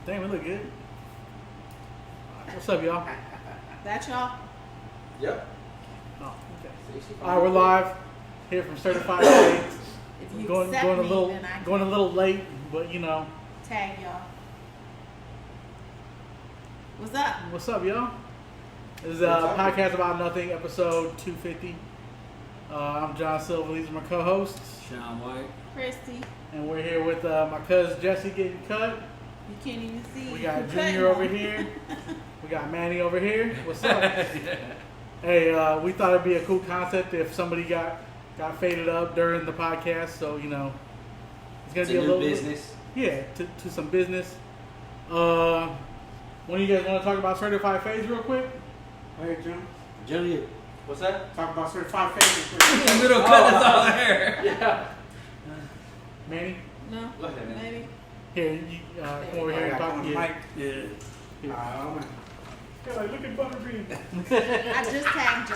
Damn, we look good. What's up, y'all? That y'all? Yep. Oh, okay. All right, we're live here from Certified Fades. If you Going accept a me, little, then I going a little late, but you know. tag y'all. What's up? What's up, y'all? This is a podcast about nothing, episode 250. I'm John Silva. These are my co-hosts, Sean White, Christy. and we're here with my cousin Jesse getting cut. You can't even see. We got who Junior cutting over them. here. We got Manny over here. What's up? Hey, we thought it'd be a cool concept if somebody got faded up during the podcast. So you know, it's gonna be a new little business. Yeah, to some business. One of you guys want to talk about certified phase real quick? Hey, Jim. Junior, what's that? Talk about certified phase real quick. the middle cut is all there. Yeah. Manny, No. Go ahead, man. Maybe. here, you, come over here and talk. Mike. Yeah. Yeah. Yeah, like, look at Butterbean. I just tagged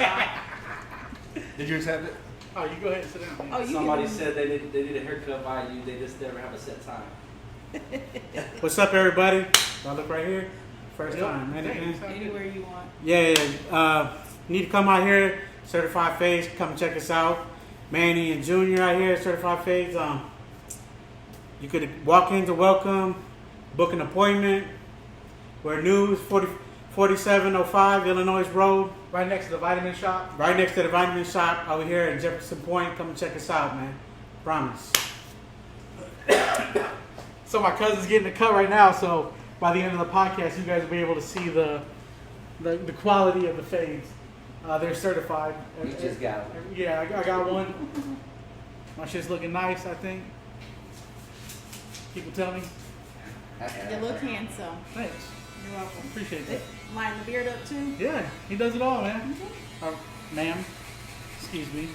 y'all. Did you accept it? Oh, you go ahead and sit down. Oh, you Somebody can- said they need a haircut by you. They just never have a set time. What's up, everybody? I look right here. First Yep. time. Thanks. anywhere you want. Yeah. Need to come out here. Certified Phase. Come check us out. Manny and Junior out here. Certified Phase. You could walk in to welcome, book an appointment. We're new. 4705 Illinois Road. Right next to the vitamin shop. Right next to the vitamin shop over here in Jefferson Point. Come check us out, man. Promise. So my cousin's getting a cut right now. So by the end of the podcast, you guys will be able to see the quality of the fades. They're certified. You just got one. Yeah, I got one. My shit's looking nice, I think. People tell me. You look handsome. Thanks. You're welcome. Appreciate that. Line the beard up too. Yeah, he does it all, man. Ma'am. Excuse me.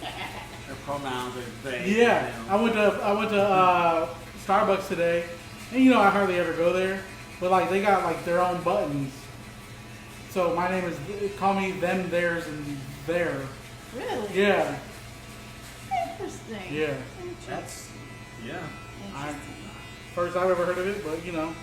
Their pronouns are they. Yeah, I went to Starbucks today, and you know I hardly ever go there, but like they got like their own buttons. So my name is call me them, theirs, and there. Really? Yeah, Interesting. yeah. That's yeah. Interesting. First I've ever heard of it, but you know,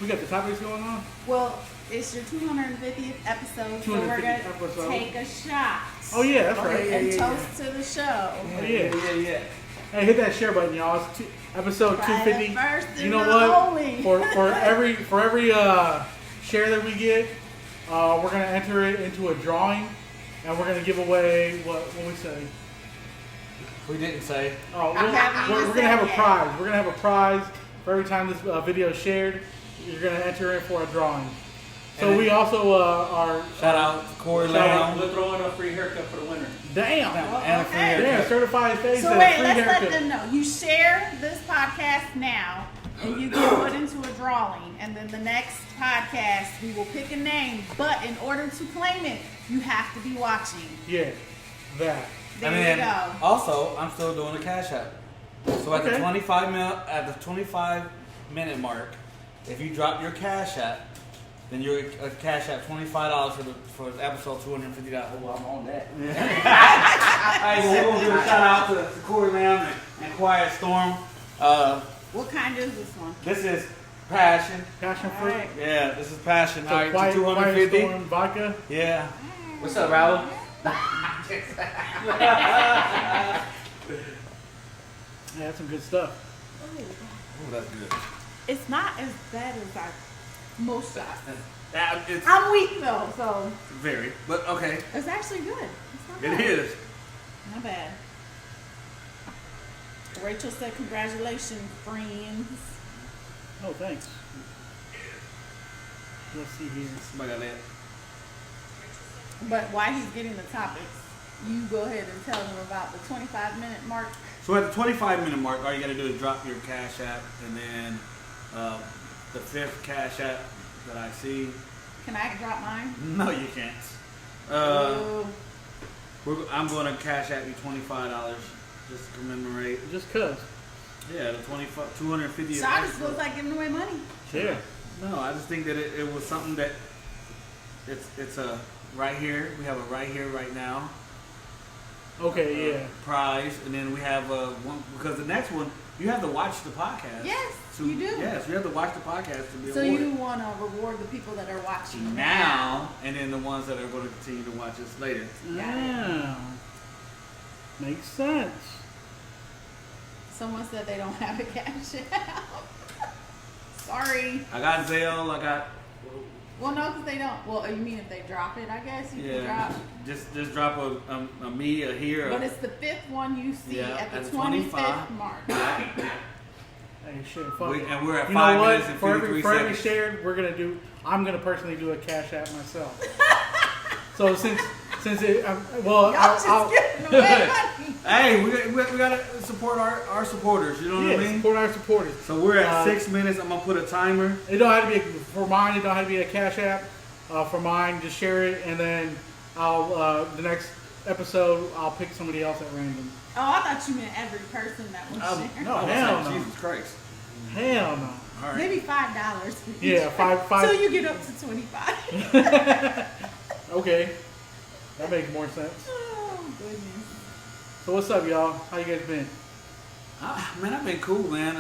we got the topics going on. Well, it's your 250th episode, so we're 250th gonna episode. take a shot. Oh yeah, that's right. And toast to the show. Oh, yeah. Yeah. Hey, hit that share button, y'all. It's episode Friday 250. first You and know the what? only. For every share that we get, we're gonna enter it into a drawing, and we're gonna give away what we say. We didn't say. Oh, I haven't we're even gonna have a said prize. We're gonna have a prize for every time this video is shared. You're gonna enter in for a drawing. So And we also are. Shout out to Corey Shout out. Lamb. We're throwing a free haircut for the winner. Damn. And a free Okay. Yeah, haircut. certified face So and a wait, free let's haircut. let them know. You share this podcast now, and you get put into a drawing. And then the next podcast, we will pick a name. But in order to claim it, you have to be watching. Yeah, that. There And you then go. also, I'm still doing a cash app. So at Okay. the 25-minute mark, if you drop your cash app, then you're a cash app $25 for episode 250. Oh, I'm on that. Alright, well, we're gonna give a shout out to Corey Lamb and Quiet Storm. What kind is this one? This is Passion. Passion All fruit. right. Yeah, this is Passion. So Alright, quiet, 250. Quiet Storm vodka. Yeah. What's up, Raul? Yeah, that's some good stuff. Oh, that's good. It's not as bad as most shots. It's I'm weak though, so very, but okay. it's actually good. It's not It bad. is. Not bad. Rachel said, "Congratulations, friends." Oh, thanks. Let's see here. Somebody got that. But while he's getting the topics, you go ahead and tell them about the 25-minute mark. So at the 25-minute mark, all you gotta do is drop your cash app, and then the fifth cash app that I see. Can I drop mine? No, you can't. Oh, I'm gonna cash app you $25 just to commemorate. Just cuz. Yeah, the 250th. so I just episode. feels like giving away money. Yeah. No, I just think that it was something that it's a right here. We have a right here, right now. Okay, yeah. Prize, and then we have one because the next one you have to watch the podcast. Yes. You do? Yes, we have to watch the podcast to be So awarded. you want to reward the people that are watching Now, and then the ones that are going to continue to watch us later. Yeah. Makes sense. Someone said they don't have a cash app. Sorry. I got Zelle. I got Well, no, because they don't. Well, you mean if they drop it? I guess you can drop. Just drop a me, a here. But it's the 5th one you see at the 25th 25. mark. Hey, shit, fuck it. And we're at You know 5 what? minutes and For 53 every seconds. shared, I'm gonna personally do a cash app myself. So since it, well, Y'all just giving away money. Hey, we gotta support our supporters. You know what I mean? support our supporters. So we're at 6 minutes. I'm gonna put a timer. It don't have to be for mine. It don't have to be a cash app. For mine, just share it, and then I'll the next episode I'll pick somebody else at random. Oh, I thought you meant every person that was sharing. No, I was hell like, no. Jesus Christ. Hell no. All right. Maybe $5 for each. Yeah, five. So you get up to 25. Okay, that makes more sense. Oh goodness. So what's up, y'all? How you guys been? Man, I've been cool, man.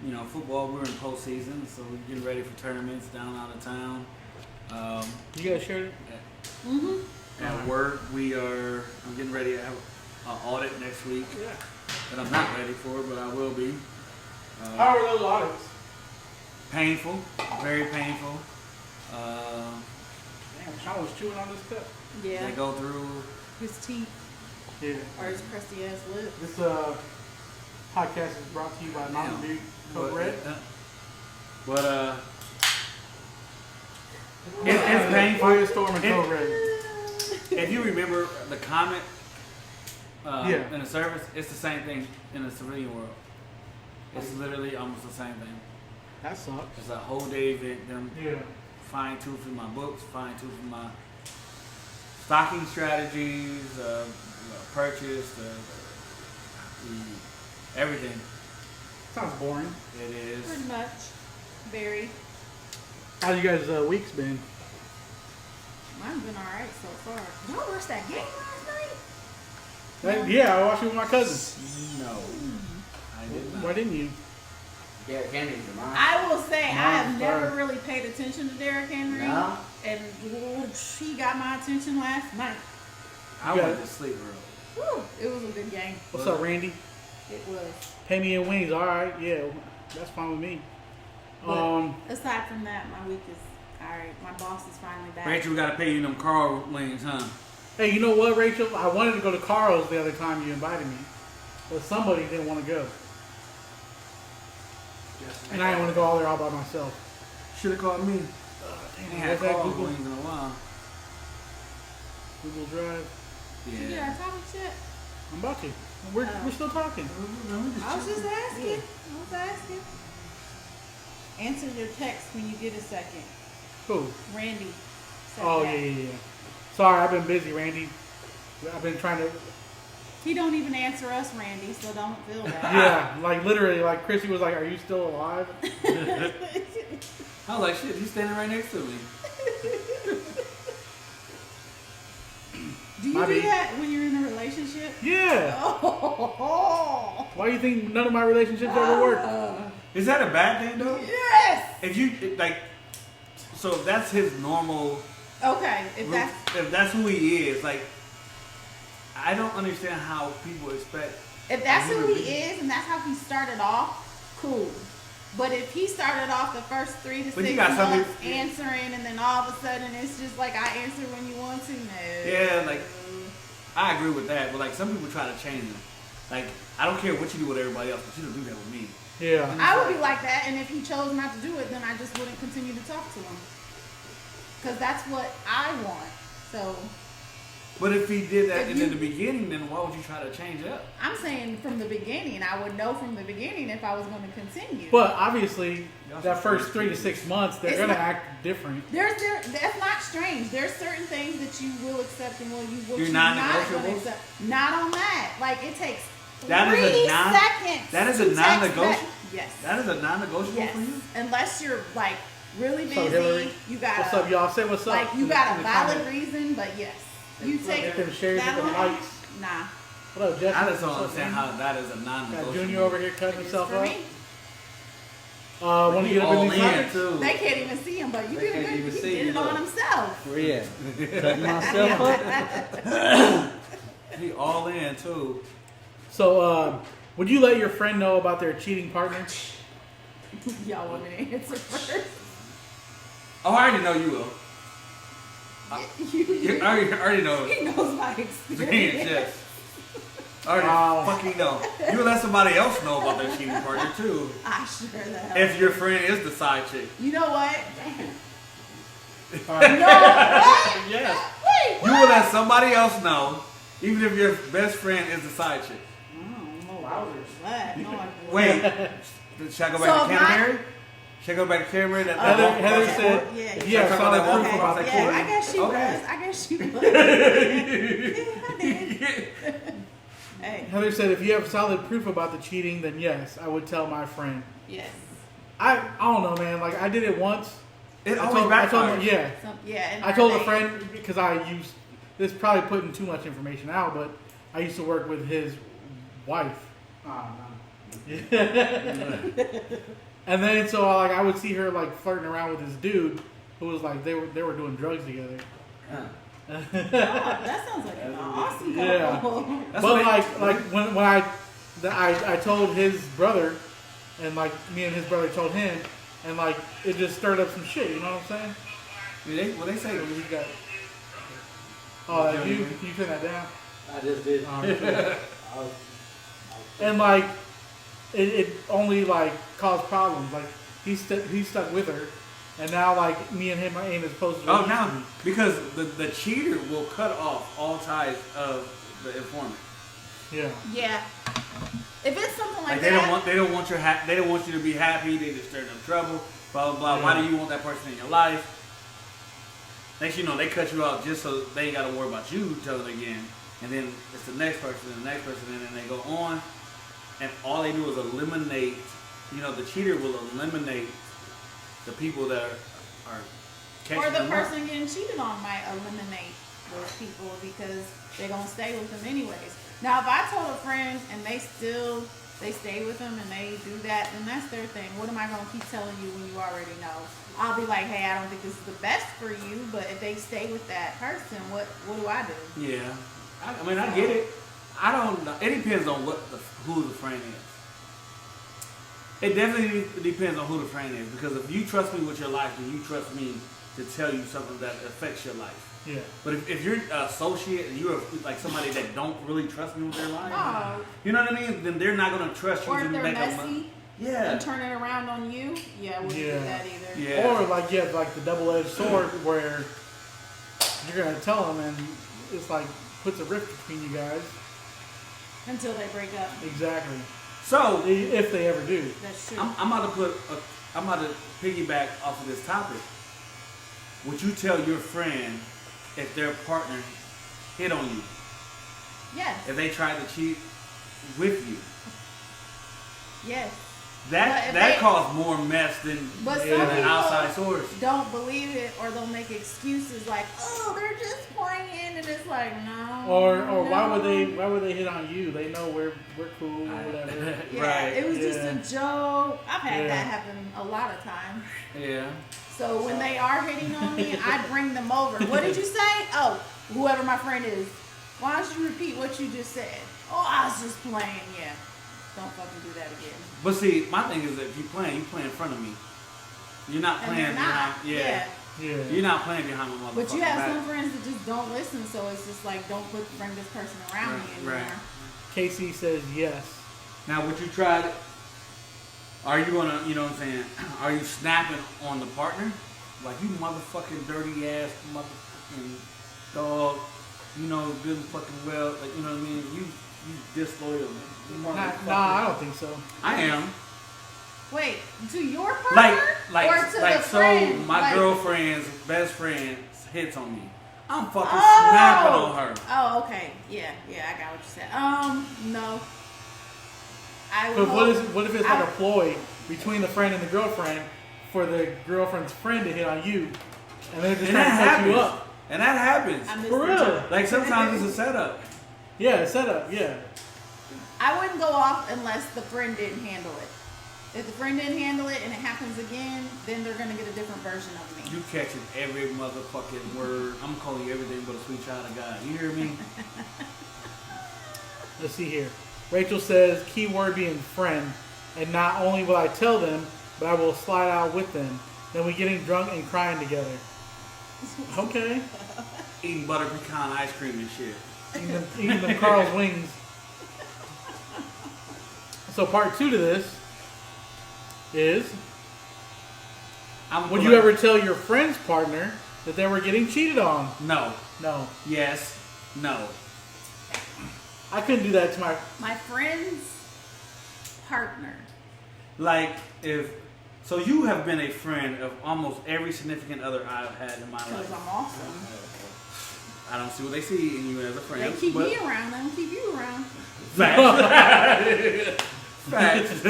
You know, football. We're in postseason, so we're getting ready for tournaments down out of town. You guys shared it? At work, I'm getting ready to have an audit next week Yeah. that I'm not ready for, but I will be. How are those audits? Painful, very painful. Damn, Sean was chewing on this cup. Yeah. They go through. His teeth Yeah. or his crusty ass lips. This podcast is brought to you by Mountain Dew Code Red. But it's painful. Firestorm and Code Red. If you remember the comment Yeah. in the service, it's the same thing in the civilian world. It's literally almost the same thing. That sucks. It's a whole day event. Them Yeah. fine-toothing my books, fine-toothing my stocking strategies, purchase, everything. Sounds boring. It is. Pretty much. Very. How you guys' weeks been? Mine's been alright so far. Did y'all watch that game last night? Yeah, I watched it with my cousin. No, I did not. Why didn't you? Derrick Henry's your mom. I will say I have Sorry. never really paid attention to Derrick Henry. No? And he got my attention last night. I You went got- to sleep early. Whew, it was a good game. What's up, Randy? It was. Pay me in wings. All right, yeah, that's fine with me. But aside from that, my week is alright. My boss is finally back. Rachel, we gotta pay you them Carl wings, huh? Hey, you know what, Rachel? I wanted to go to Carl's the other time you invited me, but somebody didn't want to go, and I didn't want to go all there all by myself. Should have called me. Damn, I had what's that Carl Google, wings in a while. Google Drive? Did you get our topic shit? I'm about to. We're still talking. I was just asking. Answer your text when you get a second. Cool. Randy. said Oh that. yeah. Sorry, I've been busy, Randy. I've been trying to. He don't even answer us, Randy, so don't feel bad. Yeah, like literally, like Chrissy was like, "Are you still alive?" I was like, shit, he's standing right next to me. Do you My do bad. that when you're in a relationship? Yeah. Oh. Why do you think none of my relationships ever work? Is that a bad thing though? Yes. If you like, so if that's his normal. Okay, If that's who he is, like, I don't understand how people expect. if that's a who human he being- is and that's how he started off, cool. But if he started off the first 3 to But 6 you got something- months answering, and then all of a sudden it's just like I answer when you want to, no. Yeah, like, I agree with that, but like some people try to change him. Like, I don't care what you do with everybody else, but you don't do that with me. Yeah. I would be like that, and if he chose not to do it, then I just wouldn't continue to talk to him. Because that's what I want. So, But if he did that If in you- the beginning, then why would you try to change up? I'm saying from the beginning, I would know from the beginning if I was going to continue. But obviously, Y'all that should first first 3 to 6 months, they're It's gonna not- act different. That's not strange. There's certain things that you will accept and what You're you're not not going to negotiables? accept. Not on that. Like, it takes That is a 3 non- seconds. that is a to text non-negotiable? back. Yes. That is a non-negotiable Yes. for you? Unless you're like really What's up, busy, Hillary? you got What's up, y'all? Say what's up. like you in the- got in a the valid comments. reason, but yes, you take Get them shares, that get them long. likes. Nah, What up, Jesse? I just don't What's up, understand man? how that is a Got non-negotiable. Junior over here cutting it's himself for up. me. Want to get up in these topics? too. They can't even see him, but you They did can't good. even He see did you, it on look. himself. Where you at? Cutting myself up. He all in too. So, would you let your friend know about their cheating partner? Y'all want me to answer first? Oh, I already know you will. You- I already know. he knows my experience. Yes. I already fucking know. You will let somebody else know about their cheating partner too. I sure the hell. If your friend is the side chick. You know what? All right. No, what? Yes. Wait, You will let somebody else know, even if your best friend is the side chick. what? No, I wouldn't. Wait. Should I go So back to my- Canterbury? Should I go back to Canterbury? Heather said, Yeah. if you have Talk solid about proof that about one. the Yeah, cheating, I guess she Okay. was. I guess she was. Yeah, I did. Hey, Heather said, if you have solid proof about the cheating, then yes, I would tell my friend. yes. I don't know, man. Like, I did it once. It I always told, backfires. yeah. Yeah. And I told a they- friend, because I used, this is probably putting too much information out, but I used to work with his wife. And then, so, like, I would see her, like, flirting around with this dude who was, like, they were doing drugs together. Huh. Oh, that sounds like an awesome couple. Yeah. That's But what when I told his brother, and like me and his brother told him, and like it just stirred up some shit. You know what I'm saying? What they say? So we got. Oh, that you? Can you turn that down? I just did. And like, it only like caused problems. Like he stuck with her, and now like me and him ain't as close as we Oh, used now to be. because the cheater will cut off all ties of the informant. Yeah. Yeah. If it's something like Like that, they don't want you to be happy. They just stirring up trouble. Blah blah blah. Why do you want that person in your life? Next, you know, they cut you out just so they ain't got to worry about you telling again. And then it's the next person and the next person, and then they go on. And all they do is eliminate. You know, the cheater will eliminate the people that are catching or the them up. person getting cheated on might eliminate those people because they're gonna stay with them anyways. Now, if I told a friend and they stay with them and they do that, then that's their thing. What am I gonna keep telling you when you already know? I'll be like, hey, I don't think this is the best for you, but if they stay with that person, what do I do? Yeah, I mean, I get it. I don't know. It depends on who the friend is. It definitely depends on who the friend is, because if you trust me with your life, then you trust me to tell you something that affects your life. Yeah. But if you're an associate and you're like somebody that don't really trust me with their life, Oh. you know what I mean? Then they're not gonna trust you Or to if they're make a messy Yeah. and turn it around on you, yeah, I wouldn't Yeah. do that either. Yeah. Or like you have like the double-edged sword where you're gonna tell them and it's like puts a rift between you guys. Until they break up. Exactly. So If they ever do. That's true. I'm about to piggyback off of this topic. Would you tell your friend if their partner hit on you? Yes. If they tried to cheat with you? Yes. But That if that they- caused more mess than But some an people outside source. don't believe it, or they'll make excuses like, "Oh, they're just playing," and it's like, no. Or no. why would they hit on you? They know we're cool or whatever. Yeah, Right. it was just Yeah. a joke. I've had Yeah. that happen a lot of times. Yeah. So when they are hitting on me, I bring them over. What did you say? Oh, whoever my friend is. Why don't you repeat what you just said? Oh, I was just playing. Yeah. Don't fucking do that again. But see, my thing is that if you in front of me. You're not And playing they're not. behind. Yeah. Yeah. You're not playing behind my motherfucking But you have back. some friends that just don't listen, so it's just like, don't bring this person around me anymore. Right. Casey says yes. Now, would you try it? Are you gonna, you know what I'm saying? Are you snapping on the partner? Like, you motherfucking dirty ass motherfucking dog. You know good and fucking well. Like, you know what I mean? You disloyal. You motherfucker. Nah, I don't think so. I am. Wait, to your partner or to the so friend? my Like- girlfriend's best friend hits on me. I'm fucking Oh! snapping on her. Oh, okay. Yeah, I got what you said. No. I would But hope- what if it's like a ploy between the friend and the girlfriend for the girlfriend's friend to hit on you, and they're just And trying that to fuck you happens. up? And that happens. I missed For the real? joke. Like, sometimes it's a setup. Yeah, setup. Yeah. I wouldn't go off unless the friend didn't handle it. If the friend didn't handle it and it happens again, then they're gonna get a different version of me. You catching every motherfucking word. I'm calling you everything but a sweet child of God. You hear me? Let's see here. Rachel says, keyword being friend. And not only will I tell them, but I will slide out with them. Then we getting drunk and crying together. Okay. Eating butter pecan ice cream and shit. Eating them Carl's wings. So part 2 to this is, would you ever tell your friend's partner that they were getting cheated on? No. No. Yes. No. I couldn't do that to my friend's partner. Like, so you have been a friend of almost every significant other I've had in my life. Because I'm awesome. I don't see what they see in you as a friend. They keep me around, they don't keep you around. Facts. Facts.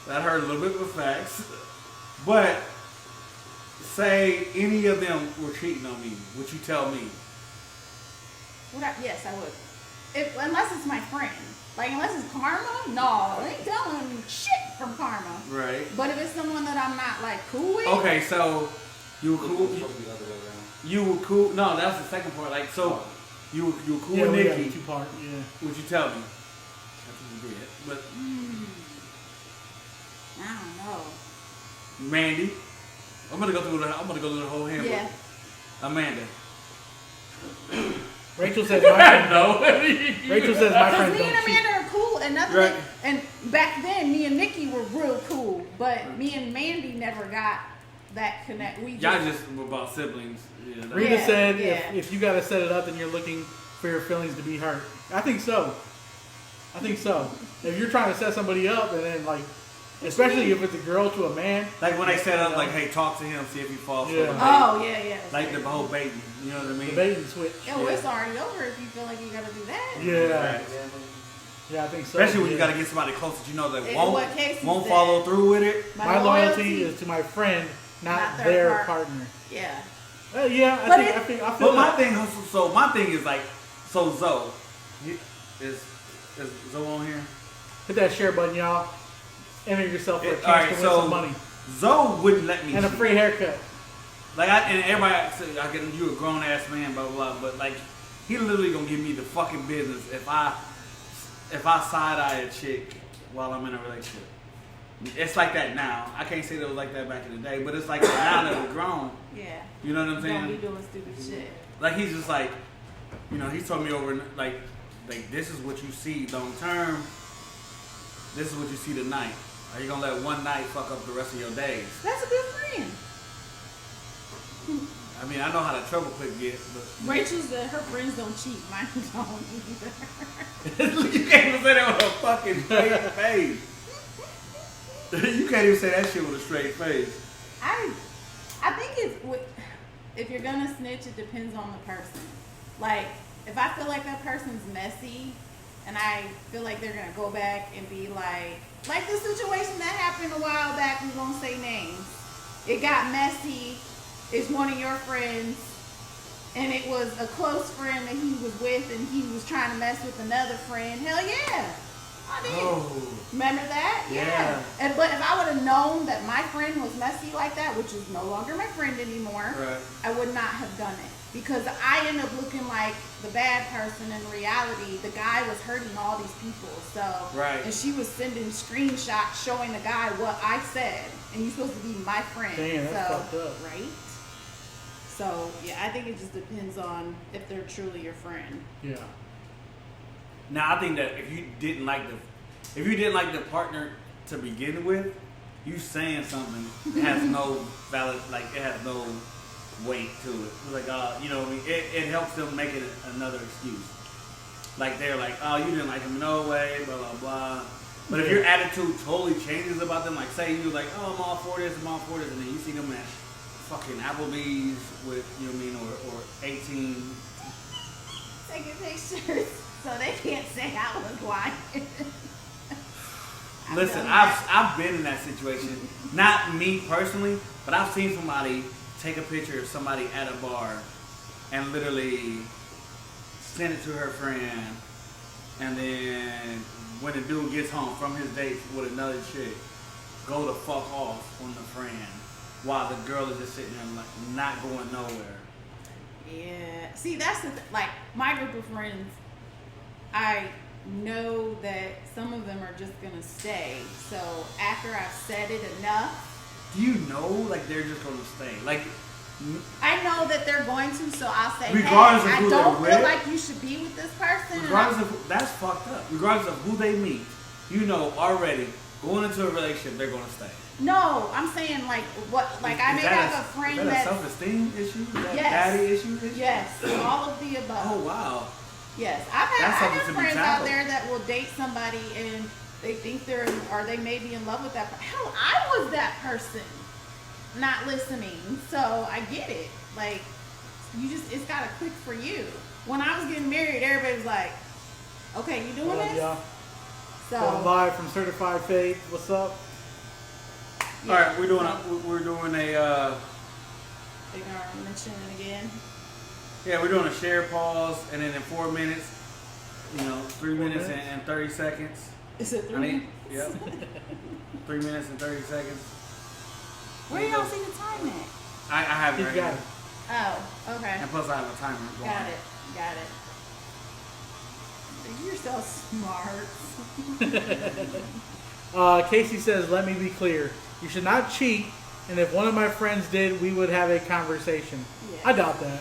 That hurt a little bit with facts. But say any of them were cheating on me, would you tell me? Yes, I would. Unless it's my friend. Like, unless it's karma, no, I ain't telling shit from karma. Right. But if it's someone that I'm not, like, cool with. Okay, so you were cool. You were cool. No, that's the second part. Like, so you were cool with Nikki. Two-part, yeah. Would you tell me? I think you did. But I don't know. Mandy, I'm gonna go through the whole handbook. Yeah. Amanda. Rachel says my friend. No. Rachel says my Because friend me don't and cheat. Amanda are cool, and nothing. Right. And back then, me and Nikki were real cool, but me and Mandy never got that connect. Y'all just were about siblings. Yeah, Rita said yeah. if you gotta set it up, then you're looking for your feelings to be hurt. I think so. If you're trying to set somebody up and then like, especially if it's a girl to a man. like when they set up, like, hey, talk to him, see if he falls for Yeah. the bait. Oh yeah. Like the whole baiting, you know what I mean? The bait and switch. Yeah, well, it's already over if you feel like you gotta do that. Yeah. Yeah, I think so. Especially when yeah. you gotta get somebody close that you know that In won't what case won't is follow that? through with it. My loyalty is to my friend, not their their partner. Yeah. Yeah, But I feel But my that. thing, so my thing is like, so Zoe, is Zoe on here? Hit that share button, y'all. Enter yourself for a chance Alright, to win so some money Zoe wouldn't let me and a cheat. free haircut. Like, and everybody, I get you a grown ass man, blah blah blah. But like, he literally gonna give me the fucking business if I side eye a chick while I'm in a relationship. It's like that now. I can't say that it was like that back in the day, but it's like now that we're grown. Yeah. You know what I'm Don't be saying? doing stupid shit. Like, he's just like, you know, he told me over like this is what you see long term. This is what you see tonight. Are you gonna let one night fuck up the rest of your days? That's a good friend. I mean, I know how the trouble could get, but Rachel said her friends don't cheat. Mine don't either. you can't even say that with a fucking straight face. You can't even say that shit with a straight face. I think if you're gonna snitch, it depends on the person. Like, if I feel like that person's messy, and I feel like they're gonna go back and be like the situation that happened a while back, we won't say names. It got messy. It's one of your friends, and it was a close friend that he was with, and he was trying to mess with another friend. Hell yeah, I did. Oh. Remember that? Yeah. But if I would have known that my friend was messy like that, which is no longer my friend anymore, Right. I would not have done it. Because I end up looking like the bad person. In reality, the guy was hurting all these people. So, Right. and she was sending screenshots showing the guy what I said, and you're supposed to be my friend. Damn, that's fucked up. Right? So, yeah, I think it just depends on if they're truly your friend. Yeah. Now, I think that if you didn't like the partner to begin with, you saying something has no valid, like, it has no weight to it. It's like, you know what I mean? It helps them make it another excuse. Like, they're like, oh, you didn't like him, no way, blah, blah, blah. But if your attitude totally changes about them, like, say you're like, oh, I'm all for this, and then you see them at fucking Applebee's with, you know what I mean, or 18. Taking pictures so they can't say I was quiet. Listen, I've been in that situation. Not me personally, but I've seen somebody take a picture of somebody at a bar and literally send it to her friend, and then when the dude gets home from his date with another chick, go the fuck off on the friend while the girl is just sitting there like not going nowhere. Yeah. See, that's the like my group of friends. I know that some of them are just gonna stay. So after I've said it enough, Do you know like they're just gonna stay? Like I know that they're going to. So I'll say, Regardless of hey, who I don't they're feel with? like you should be with this person. regardless of that's fucked up. Regardless of who they meet, you know already going into a relationship they're gonna stay. No, I'm saying like what? Like I may have a friend is that a that's self-esteem issue? Is that Yes. daddy issue? yes, all of the above. Oh wow. Yes, I've That's had something to be friends out tackled. there that will date somebody and they think they're or they may be in love with that. Hell, I was that person, not listening. So I get it. Like you just it's gotta click for you. When I was getting married, everybody was like, "Okay, you doing What up, this?" y'all? So Going live from Certified Faith. What's up? yeah, All right, we're doing so a they're gonna mention it again. we're doing a share pause, and then in 4 minutes, 3 minutes minutes? and 30 seconds. Is it I 3 need, minutes? yep. 3 minutes and 30 seconds. Where y'all see the time at? I have it He's right got here. it. Oh, okay. And plus I have a timer going. Got it. Got it. You're so smart. Casey says, let me be clear. You should not cheat, and if one of my friends did, we would have a conversation. Yeah. I doubt that.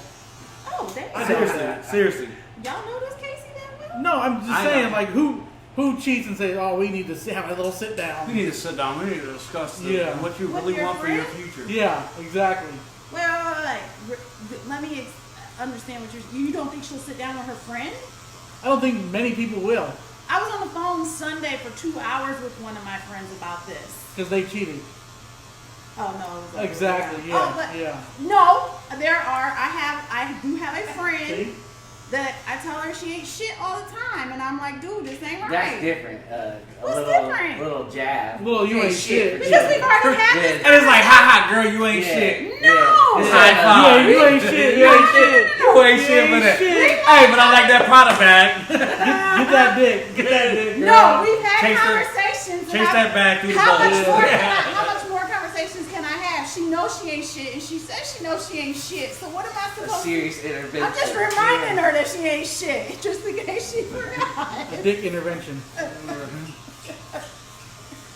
Oh, that's I Seriously. y'all know this Casey that well? No, I'm just I saying, know. like, who cheats and says, oh, we need to have a little sit We down? need to sit down. We need to discuss Yeah. what you With really your want for your friend? future. Yeah, exactly. Well, like, let me understand what you don't think she'll sit down with her friend? I don't think many people will, I was on the phone Sunday for 2 hours with one of my friends about this. because they cheated. Oh no, it was like- Exactly, Oh, yeah, but yeah. no, there are. I do have a friend See? that I tell her she ain't shit all the time, and I'm like, dude, this ain't right. That's different. What's different? Little jab. Well, you ain't shit. Because we've already had this. And it's like, ha, girl, you ain't Yeah. shit. No. It's High like, five. You ain't shit. You ain't shit. You ain't shit for that. shit. Hey, but I like that Prada bag. Get that dick. Get that dick. No, girl. we've had Chase that- conversations. Chase that bag through the How much bubbles. more? Yeah. How much more conversations can I have? She knows she ain't shit, and she says she knows she ain't shit. So what am I A supposed to? serious intervention. I'm just reminding her that she ain't shit, just in case she forgot. Dick intervention.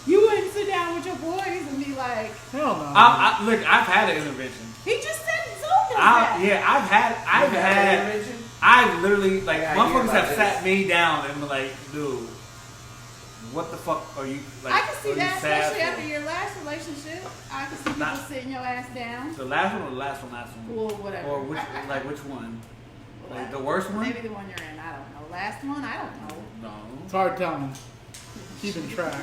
You wouldn't sit down with your boys and be like, Hell no. Look, I've had an intervention. he just said Zoom that. Yeah, I've had intervention. I've literally, like, Yeah, I hear motherfuckers about have sat me down and been like, dude, what the fuck are you, like, I can see are you that, sad especially for? after your last relationship. I can see people Nah. sitting your ass down. The last one or the last one? Well, whatever. Or which one? Like, the worst one? Maybe the one you're in. I don't know. Last one? I don't know. No. It's hard telling. Keeping track.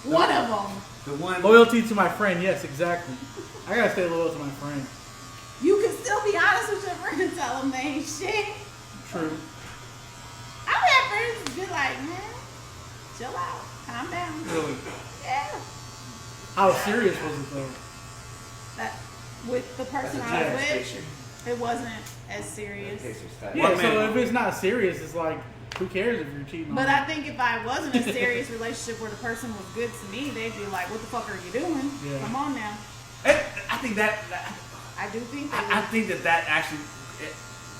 One of them. The one. Loyalty to my friend. Yes, exactly. I gotta stay loyal to my friend. You can still be honest with your friend and tell them they ain't shit. True. I've had friends be like, man, chill out, calm down. Really. Yeah. How serious was it though? That with the person That's a I was jazz with, picture. it wasn't as serious. Picture's tight. Yeah. What So man? if it's not serious, it's like, who cares if you're cheating on But me? I think if I was in a serious relationship where the person was good to me, they'd be like, what the fuck are you doing? Yeah. Come on now. I think that I do think I that. think that actually it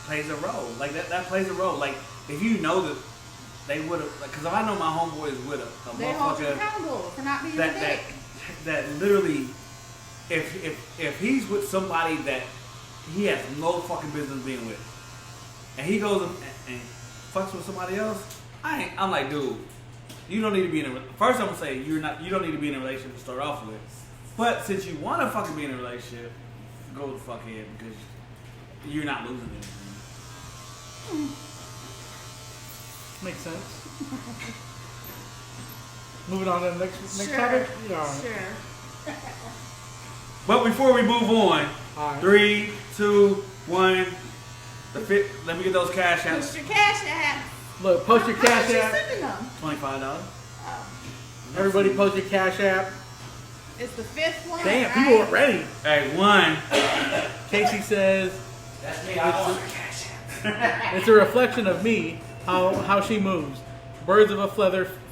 plays a role. Like that plays a role. Like if you know that they would have, because if I know my homeboy is with a They hold you motherfucker accountable for not being a that dick. that literally, if he's with somebody that he has no fucking business being with, and he goes and fucks with somebody else, I'm like, dude, you don't need to be in a. First, I'm gonna say you don't need to be in a relationship to start off with. But since you want to fucking be in a relationship, go the fuck ahead because you're not losing anything. Makes sense. Moving on to the next Sure. topic. Yeah. All right. Sure. But before we move on, All right. 3, 2, 1. Let me get those cash Put apps. your cash app. Look, post your How much cash you app. sending them? $25. Oh, Everybody post your cash app. it's the fifth one. Damn, right? people are ready. Hey, 1. Casey says That's me. I want your cash app. it's a reflection of me how she moves. Birds of a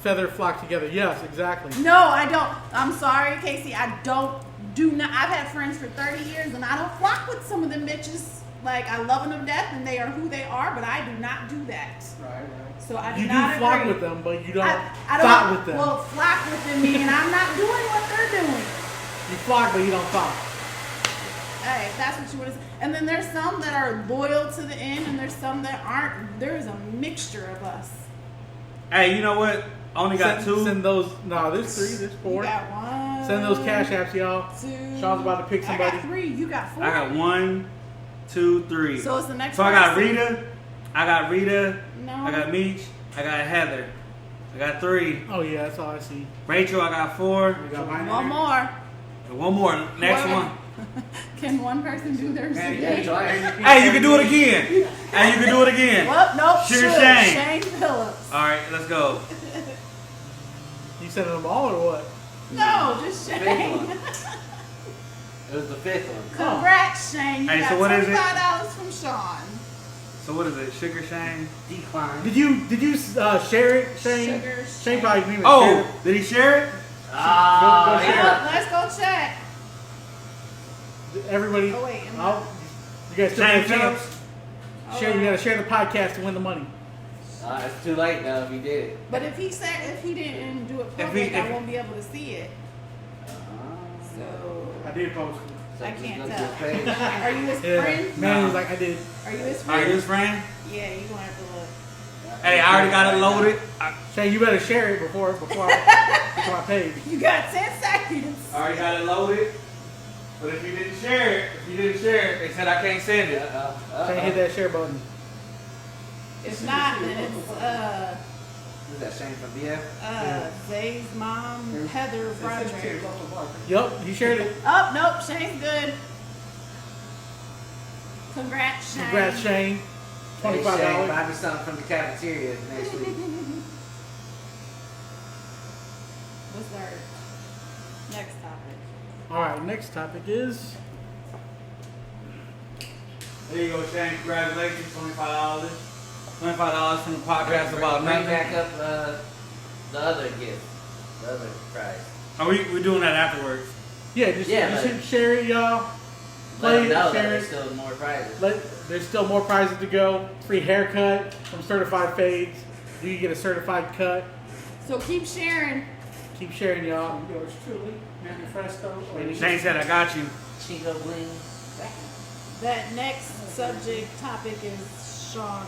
feather flock together. Yes, exactly. No, I don't. I'm sorry, Casey. Do not. I've had friends for 30 years, and I don't flock with some of them bitches. Like, I love them to death, and they are who they are, but I do not do that. Right. So I do You not do flock agree. with them, but you don't I thought with them. Well, flock with them meaning I'm not doing what they're doing. You flock, but you don't thought. Hey, if that's what you want to say. And then there's some that are loyal to the end, and there's some that aren't. There's a mixture of us. Hey, you know what? I only got two. Send those. No, there's 3. There's 4. You got 1. Send those cash apps, y'all. 2. Sean's about to pick somebody. I got 3. You got 4. I got 1, 2, 3. So it's the next. So I got person. Rita. I got Rita. No. I got Meech. I got Heather. I got 3. Oh yeah, that's all I see. Rachel. I got 4. You got mine in One there? more. And one more. Next one. Can one person do theirs Man, again? Hey, you can do it again. Hey, you can do it again. Well, nope. Sugar should. Shane. Shane Phillips. All right, let's go. You sending them all or what? No, just Fifth Shane. one. It was the 5th one. Congrats, Shane. You Hey, got so what is it? $25 from Sean. So what is it? Sugar Shane? Decline. Did you share it, Shane? Sugar Shane probably didn't even share Oh, it. did he share it? Ah, Go share yeah. Let's go check. Everybody. Oh, wait, am I- I'll- you guys still Shane have a chance. Phillips? Share. You gotta share the podcast to win the money. It's too late now if you did it. But if he didn't do it If public, he- I won't be able to see it. So I did post So I just can't go to tell. his page. Are you his it. Yeah. friend? Man was like, I did. Are you his Are friend? you his friend? Yeah, you gonna have to look. Hey, I already got it loaded. Shane, you better share it before I pay. You got 10 seconds. I already got it loaded. But if you didn't share it, they said I can't send it. Shane, hit that share button. If not, then it's Who's that Shane from BF? Zay's mom, Heather Bryant. Yup, you shared it. Oh, nope, Shane's good. Congrats, Shane. Congrats, Shane. Hey, Shane, $25. buy me something from the cafeteria next week. What's our next topic? All right, next topic is. There you go, Shane. Congratulations, $25. $25 from the podcast about Bring nothing. back up the other gift. The other prize. Are we doing that afterwards? Yeah, just Yeah, you should share it, y'all. Let Play them it, know that share there's it. still more prizes. There's still more prizes to go. Free haircut from Certified Fades. You can get a certified cut. So keep sharing. Keep sharing, y'all. Yours truly, Manifesto. Shane said I got you. Chico Bling. That next subject topic is Sean.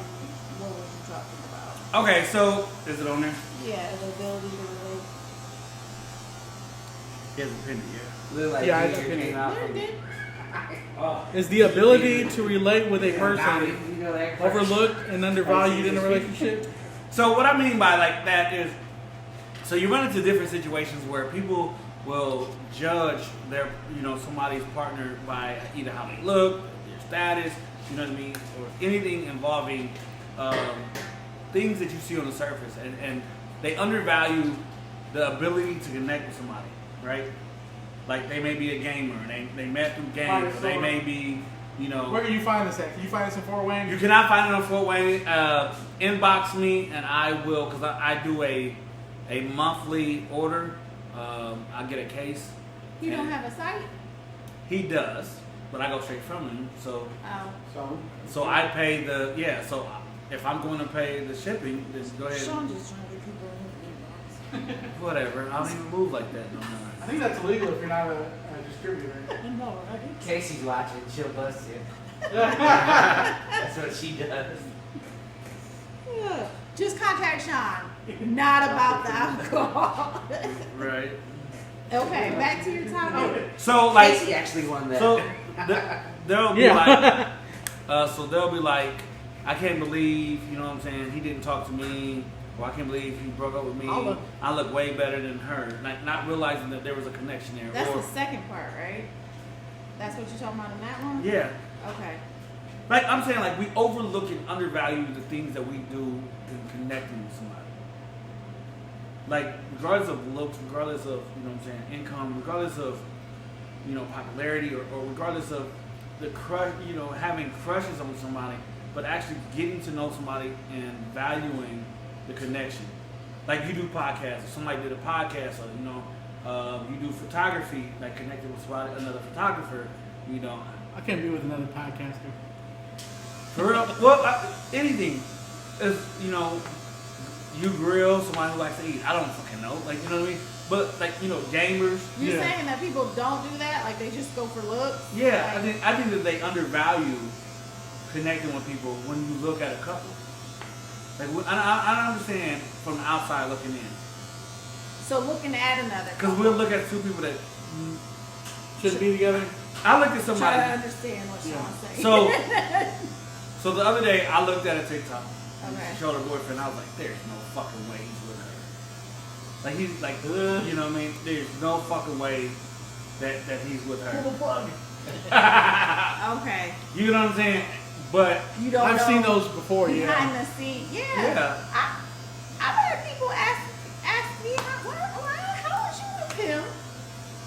What were you talking about? Okay, so is it on there? Yeah, the ability to relate. He hasn't pinned it yet. Look like Yeah, I Junior think came out There from it did. Is the ability to relate with a person You know that overlooked and undervalued in a relationship? So what I mean by like that is, so you run into different situations where people will judge their, somebody's partner by either how they look, their status, you know what I mean, or anything involving things that you see on the surface, and they undervalue the ability to connect with somebody, right? Like they may be a gamer, and they met through games, or they may be, Where can you find this at? Can you find this in Fort Wayne? You cannot find it on Fort Wayne. Inbox me, and I will, because I do a monthly order. I get a case. You don't and have a site? He does, but I go straight from him. So Oh. So, I pay So if I'm going to pay the shipping, just go ahead. Sean just trying to get people in his inbox. Whatever. I don't even move like that no more. I think that's illegal if you're not a distributor. No, right? Casey's watching. She'll bust you. That's what she does. Yeah. Just contact Sean. Not about the alcohol. Right. Okay, back to your topic. So like. Casey actually won that. So they'll be Yeah. like, I can't believe, you know what I'm saying, he didn't talk to me, or I can't believe he broke up with me. I look way better than her. Like, not realizing that there was a connection there. That's or, the second part, right? That's what you're talking about in that one? yeah. Okay. Like, I'm saying, like, we overlook and undervalue the things that we do in connecting with somebody. Like, regardless of looks, regardless of, you know what I'm saying, income, regardless of, popularity, or regardless of the crush, having crushes on somebody, but actually getting to know somebody and valuing the connection. like you do podcasts, or somebody did a podcast, or you know, you do photography, like connected with another photographer, you know. I can't be with another podcaster. For real, well, anything is, you know, you grill somebody who likes to eat. I don't fucking know, like you know what I mean. But like you know, gamers. You're Yeah. saying that people don't do that? Like they just go for looks? Yeah, Like, I think that they undervalue connecting with people when you look at a couple. Like I understand from the outside looking in, so looking at another because couple. we'll look at two people that Should be together. I looked at Try to somebody. understand what Sean's saying. So the other day I looked at a TikTok. Okay. She showed her boyfriend. I was like, there's no fucking way he's with her. Like he's like, you know what I mean? There's no fucking way that he's with her. Okay. You know what I'm saying? But You don't I've know seen those before. Yeah. behind the scenes. Yeah. yeah, I've heard people ask me, how was you with him?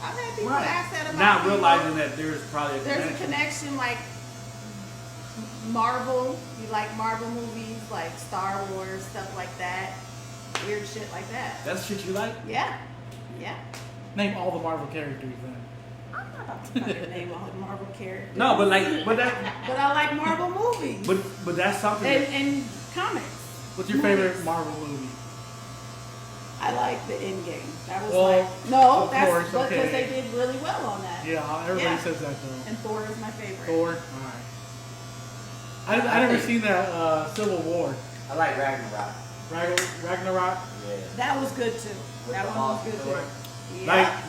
I've had people ask that about Not people. realizing that there's probably a There's a connection. connection, like Marvel. You like Marvel movies, like Star Wars, stuff like that. Weird shit like that. That's shit you like? Yeah. Yeah. Name all the Marvel characters then. I'm not about to fucking name all the Marvel characters. No, but that, But I like Marvel movies. but that's something. And comics. What's your favorite Marvel movie? I like the Endgame. That was Well, like no, of that's course, because okay. they did really well on that. Yeah, everybody Yeah. says that though. And Thor is my favorite. Thor. All right. I never seen that Civil War. I like Ragnarok. Ragnarok. Yeah. That was good too. With That the one was Hulk good Thor. too. Yeah.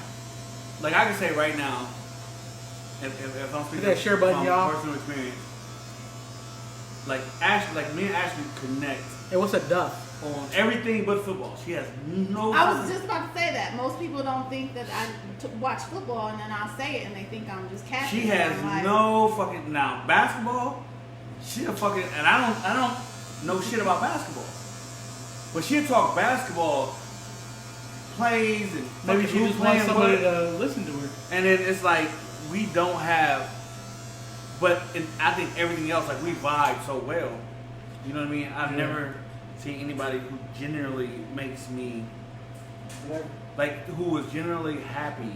Like I can say right now, if I'm speaking that share button, from y'all? personal experience, like Ashley, like me and Ashley connect Hey, what's a duff? on everything but football. She has no. I was just about to say that. Most people don't think that I watch football and then I'll say it and they think I'm just capping. She has I'm like, no fucking now basketball. She a fucking and I don't know shit about basketball, but she'll talk basketball plays and Maybe fucking she who just wants playing somebody what. to listen to her. And then it's like we don't have, but I think everything else like we vibe so well. You know what I mean? I've Yeah. never seen anybody who generally makes me like who is generally happy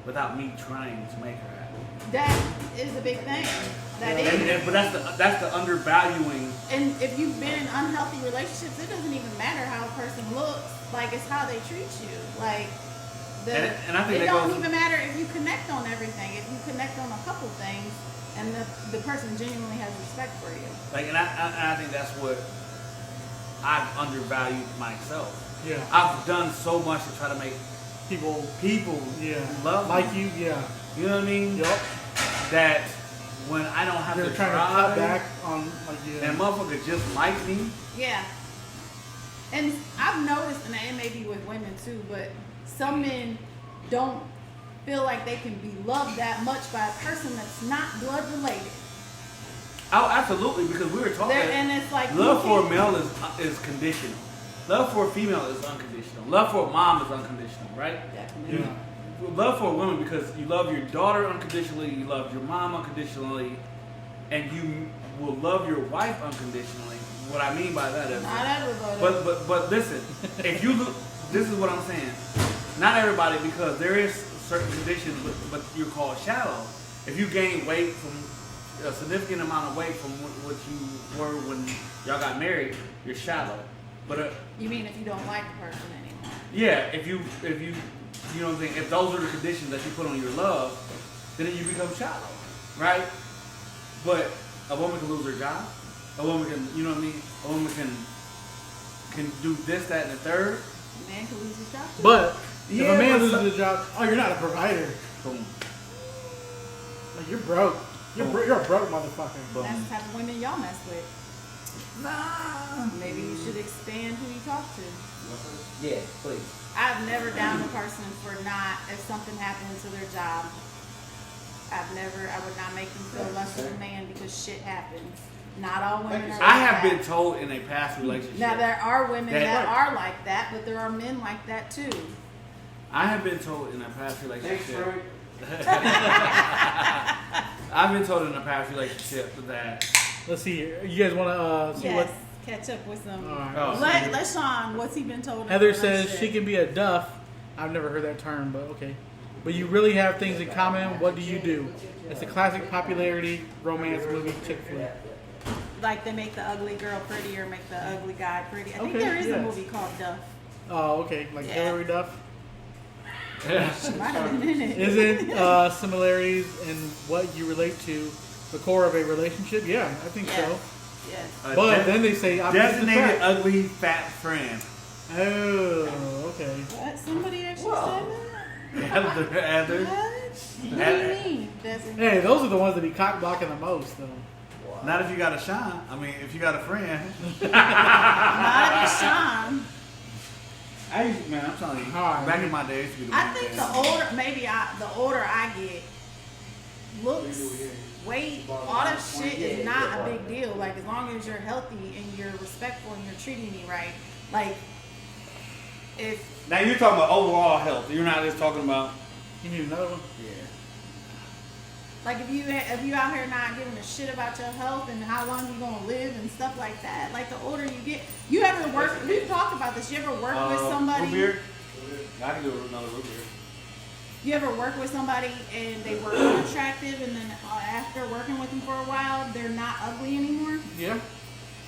without me trying to make her happy. that is a big thing. That is. But that's the undervaluing. And if you've been in unhealthy relationships, it doesn't even matter how a person looks. Like it's how they treat you. Like And I think it that don't goes- even matter if you connect on everything. If you connect on a couple things, and the person genuinely has respect for you. Like, and I think that's what I've undervalued myself. Yeah. I've done so much to try to make People. people love Like me. you. Yeah. You know what I mean? Yup. That when I don't have They're to trying to try cut back on like yeah. and motherfucker just like me. Yeah. And I've noticed, and it may be with women too, but some men don't feel like they can be loved that much by a person that's not blood related. Oh, absolutely, because we were talking. And it's like Love you for a can't- male is conditional. Love for a female is unconditional. Love for a mom is unconditional, right? Definitely. Yeah. Love for a woman because you love your daughter unconditionally, you love your mom unconditionally, and you will love your wife unconditionally. What I mean by that is, Not everybody. but listen, if you look, this is what I'm saying. Not everybody, because there is certain conditions, but you're called shallow. If you gain weight from a significant amount of weight from what you were when y'all got married, you're shallow. But You mean if you don't like the person anymore? yeah, if you you know what I'm saying, if those are the conditions that you put on your love, then you become shallow, right? But a woman can lose her job. A woman can, you know what I mean? A woman can do this, that, and the third. A man can lose his job too. But if Yeah, a man but loses some- a job, oh, you're not a provider. Boom, Like you're broke. You're a broke motherfucker. boom. That's the type of women y'all mess with. Nah. Maybe you should expand who you talk to. Yeah, please. I've never downed a person for not, if something happened to their job, I would not make them feel less of a man because shit happens. Not all women are like I have that. been told in a past relationship. Now there are women That- that are like that, but there are men like that too. I have been told in a past Thanks, relationship. Troy. I've been told in a past relationship that Let's see here. You guys want to see Yes. catch up with some. All right. Oh. Let Sean, what's he been told? Heather about says shit? she can be a duff. I've never heard that term, but okay. But you really have things in common. What do you do? It's a classic popularity romance movie chick flick. Like they make the ugly girl pretty or make the ugly guy pretty. I think Okay, there is yeah. a movie called Duff. Oh, okay. Like Yeah. Hillary Duff. She might have been in it. Isn't similarities in what you relate to the core of a relationship? Yeah, I think Yes. so. Yes. But then they say opposites designated attract. ugly fat friend. Oh, okay. What? Somebody actually said that? Heather. What? What do you mean? Doesn't Hey, those are the ones that be cock blocking the most, though. Not if you got a shine. I mean, if you got a friend. not if it's Sean. Man, I'm telling you. All right. Back in my day, it used to be the I main think thing. the older I get, looks, weight, all that shit is not a big deal. Like as long as you're healthy and you're respectful and you're treating me right. Like if Now you're talking about overall health. You're not just talking about. You need another one? Yeah. like if you out here not giving a shit about your health and how long you gonna live and stuff like that. Like the older you get, you ever work? We've talked about this. You ever work with somebody? Root beer? I can do another root beer. You ever work with somebody and they were unattractive and then after working with them for a while, they're not ugly anymore? Yeah.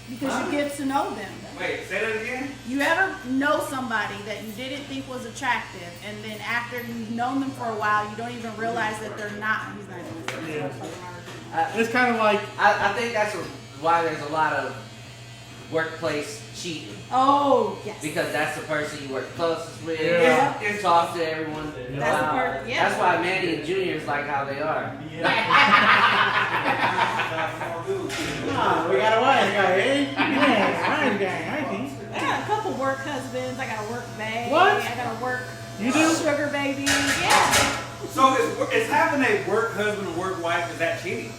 Because you get to know them. Wait, say that again? You ever know somebody that you didn't think was attractive and then after you've known them for a while, you don't even realize that they're not. He's not even Yeah. It's kind of like I think that's why there's a lot of workplace cheating. Oh, yes. Because that's the person you work closest with. Yeah. You talk to everyone. That's the person, yeah. That's why Manny and Junior is like how they are. We got a wise guy, eh? Yeah, wise guy, I think. I got a couple work husbands. I got a work babe. What? I got a work You do? sugar baby. Yeah. So is having a work husband and work wife, is that cheating?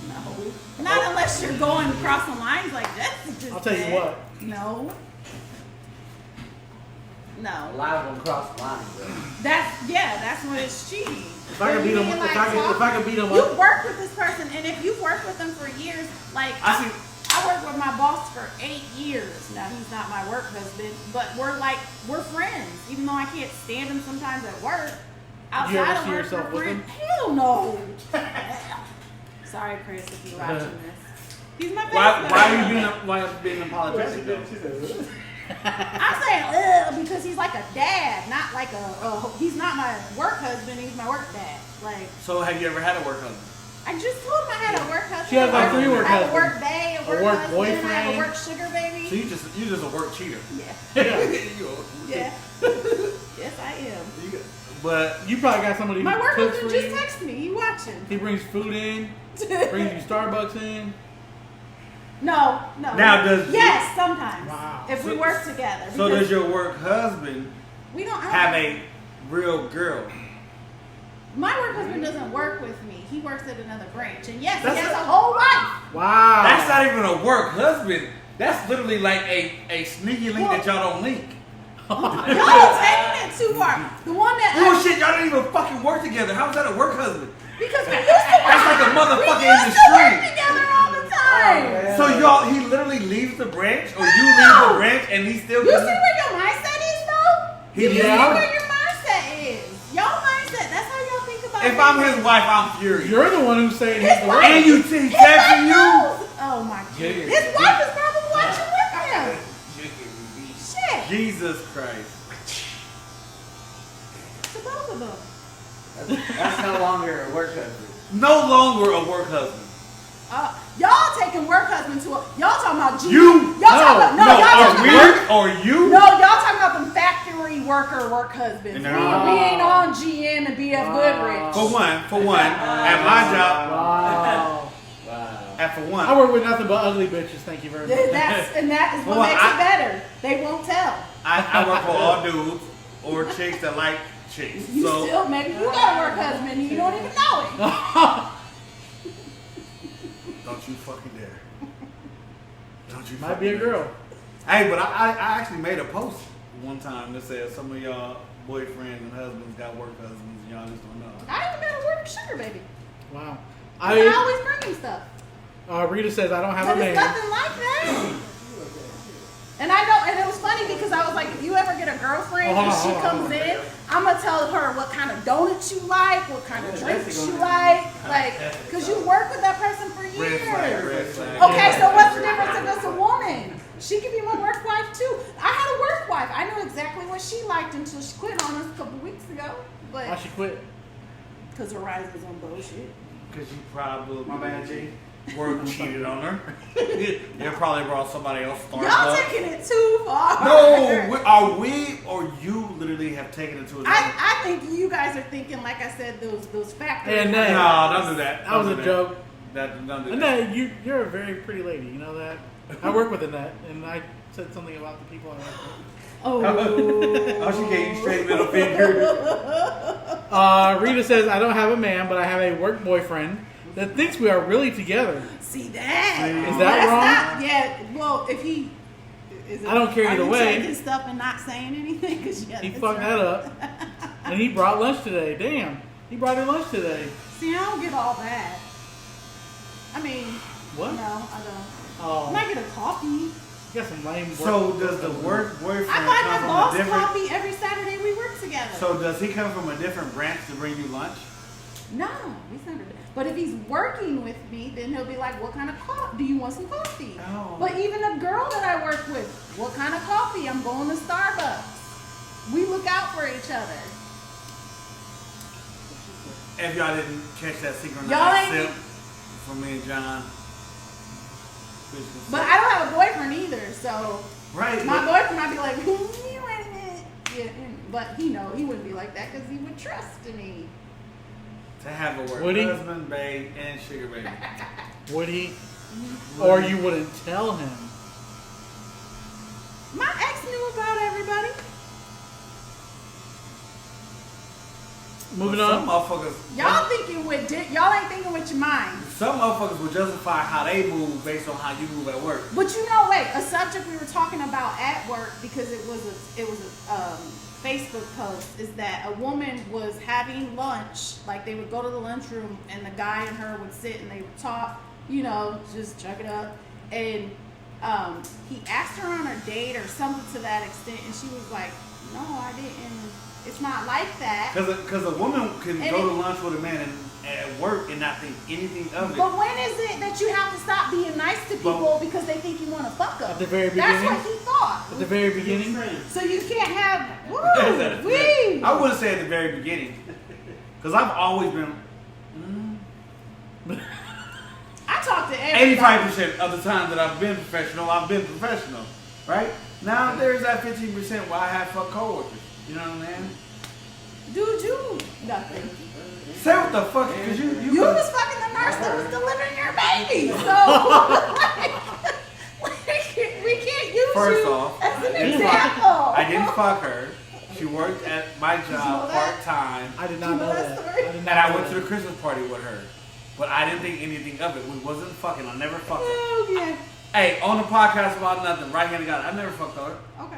No. Not unless you're going crossing lines like that. I'll tell you what. No. A No. lot of them cross the line, bro. That's when it's cheating. if I could beat them, if I could beat them You up. work with this person, and if you've worked with them for years, like I see. I worked with my boss for 8 years. Now he's not my work husband, but we're friends. Even though I can't stand him sometimes at work, You ever outside of see work yourself we're with friends. him? Hell no. Sorry, Chris, if you're watching this. He's my best Why friend. are you being apologetic though? I'm saying because he's like a dad, not like he's not my work husband, he's my work dad. Like So have you ever had a work husband? I just told him I had a work husband. She has like 3 work I have a husbands. work bae, a work, work husband, I have boyfriend. a work sugar baby. So you just a work cheater. Yeah. Yeah. Yes, I am. But You probably got somebody who My work cooks husband for just you. texted me. You watching? He brings food in, brings you Starbucks in. No. Now does- yes, sometimes. Wow. If we work together. so because does your work husband we don't have a real girl? My work husband doesn't work with me. He works at another branch, and yes, That's he has a- a whole wife. Wow. That's not even a work husband. That's literally like a sneaky link that y'all don't link. Y'all taking it too far. The one that Oh shit, y'all didn't even fucking work together. How is that a work husband? because we used to work. That's like a motherfucker we in the used to work street. together all the time. So he literally leaves the branch, or you leave the branch, and he still You see doesn't. where your mindset is, though? He You see yeah. where your mindset is. Your mindset. That's how y'all think about If I'm things. his wife, I'm furious. You're the one who's saying His he's the wife- work. And you His wife texting you? knows. Oh my god. Yeah. His wife is probably watching with him. Shit. Jesus Christ. To both of them. That's no longer a work husband. No longer a work husband. Y'all taking work husband to a. Y'all talking about G. You? Y'all talking about No, y'all talking about. or you? No, y'all talking about them factory work husbands. And We, they're- we ain't on GM and BF Goodrich. For one, at my job, Wow. Wow. for I one, work with nothing but ugly bitches. Thank you very much. That is what Well, makes I- it better. They won't tell. I work for all dudes or chicks that like chicks. You So still maybe you got a work husband and you don't even know it. don't you fucking dare. Don't you Might fucking be a dare. girl. Hey, but I actually made a post one time that said some of y'all boyfriends and husbands got work husbands and y'all just don't know. I even got a work sugar baby. Wow. I always bring him stuff. Rita says I don't have But a it's man. nothing like that. And I know, and it was funny because I was like, if you ever get a girlfriend and she comes in, I'm gonna tell her what kind of donuts you like, what kind of drinks you like, because you work with that person for years. Red flag. Okay, so what's the difference if it's a woman? She could be my work wife too. I had a work wife. I knew exactly what she liked until she quit on us a couple weeks ago. Why But she quit? because her rise was on bullshit. Because you probably My bad, G. were cheated on her. You probably brought somebody else Y'all Starbucks. taking it too far. No, are we or you literally have taken it to a I think you guys are thinking, like I said, those factors. And No, don't do that. That was Don't a do joke. Don't do that. Annette, you're a very pretty lady. You know that. I work with Annette, and I said something about the people I work with. Oh. Oh, she gave you straight middle finger. Rita says, I don't have a man, but I have a work boyfriend that thinks we are really together. See that? Is that wrong? Not, yeah. Well, if he. Is it, I don't care either are you way. taking stuff and not saying anything? Cause yeah, He that's fucked right. that up. And he brought lunch today. Damn. He brought her lunch today. See, I don't get all that. I mean, What? no, I don't. I Oh, might get a coffee. you got some lame work. So does the work boyfriend I buy my come boss from a different? coffee every Saturday we work together. So does he come from a different branch to bring you lunch? No, he's not. But if he's working with me, then he'll be like, "What kind of coffee? Do you want some coffee?" Oh. But even a girl that I work with, what kind of coffee? I'm going to Starbucks. We look out for each other. If y'all didn't catch that Y'all synchronized ain't- sip from me and John. But I don't have a boyfriend either, so Right. my but- boyfriend might be like, "You want it?" Yeah, but he wouldn't be like that because he would trust me. To have a work Would he? husband, babe, and sugar baby. Would he? Or you wouldn't tell him. My ex knew about everybody. Moving Some on. motherfuckers. Y'all thinking y'all ain't thinking with your mind. Some motherfuckers will justify how they move based on how you move at work. But you know, wait, a subject we were talking about at work because it was a Facebook post is that a woman was having lunch, like they would go to the lunchroom and the guy and her would sit and they would talk, just chuck it up, and he asked her on a date or something to that extent, and she was like, "No, I didn't. It's not like that." Because a woman can And go to it- lunch with a man at work and not think anything of it. But when is it that you have to stop being nice to people because they think you want to fuck them? At the very That's beginning? what he thought. At the very beginning. So you can't have I wouldn't say at the very beginning. Because I've always been. I talk to everybody. 85% of the time that I've been professional, right? Now there's that 15% where I have fuck coworkers. You know what I'm saying? Dude, you nothing. Say what the fuck, because you You was fucking the nurse that was delivering your baby. So we can't use First you off, as an I didn't example. I didn't fuck her. She worked at my job know that? part-time. I did You not know know that that. story? I did not And I know went to that. the Christmas party with her. But I didn't think anything of it. We wasn't fucking. I never fucked her. Oh, yeah. Hey, on the podcast about nothing, right hand of God, I never fucked her. Okay.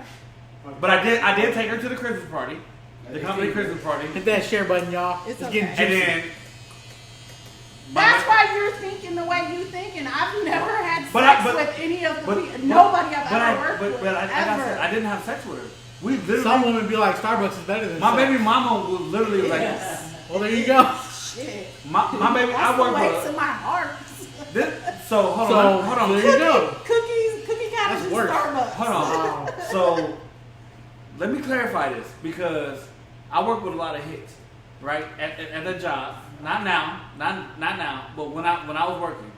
But I did take her to the Christmas party. The company Christmas party. Hit that share button, y'all. It's It's okay. getting And juicy. then That's why you're thinking the way you think, and I've never had sex But with any of the but- people. Nobody I've but ever worked with. like I ever. said, I didn't have sex with her. We literally. Some women be like, Starbucks is better than My sex. baby mama was literally like, Well, there you go. Shit. my baby. That's I the work way with to her. my heart. So hold So, on. there you go. Cookie That's counters and worse. Starbucks. Hold on. Wow. So let me clarify this because I work with a lot of hits, right? At the job. Not now, not now, but when I was working.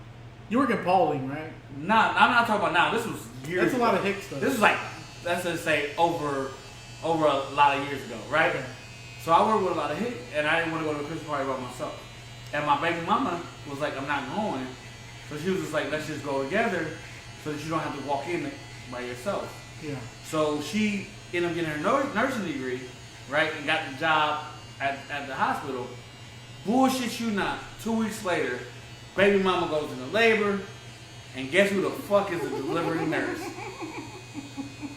You work in Pauling, right? I'm not talking about now. This was years. That's a lot ago. of hick stuff. This is like, let's just say over a lot of years ago, right? Okay. So I work with a lot of hit, and I didn't want to go to a Christmas party by myself. And my baby mama was like, I'm not going. So she was just like, let's just go together so that you don't have to walk in by yourself. Yeah. So she ended up getting her nursing degree, right, and got the job at the hospital. Bullshit you not. 2 weeks later, baby mama goes into labor, and guess who the fuck is the delivering nurse?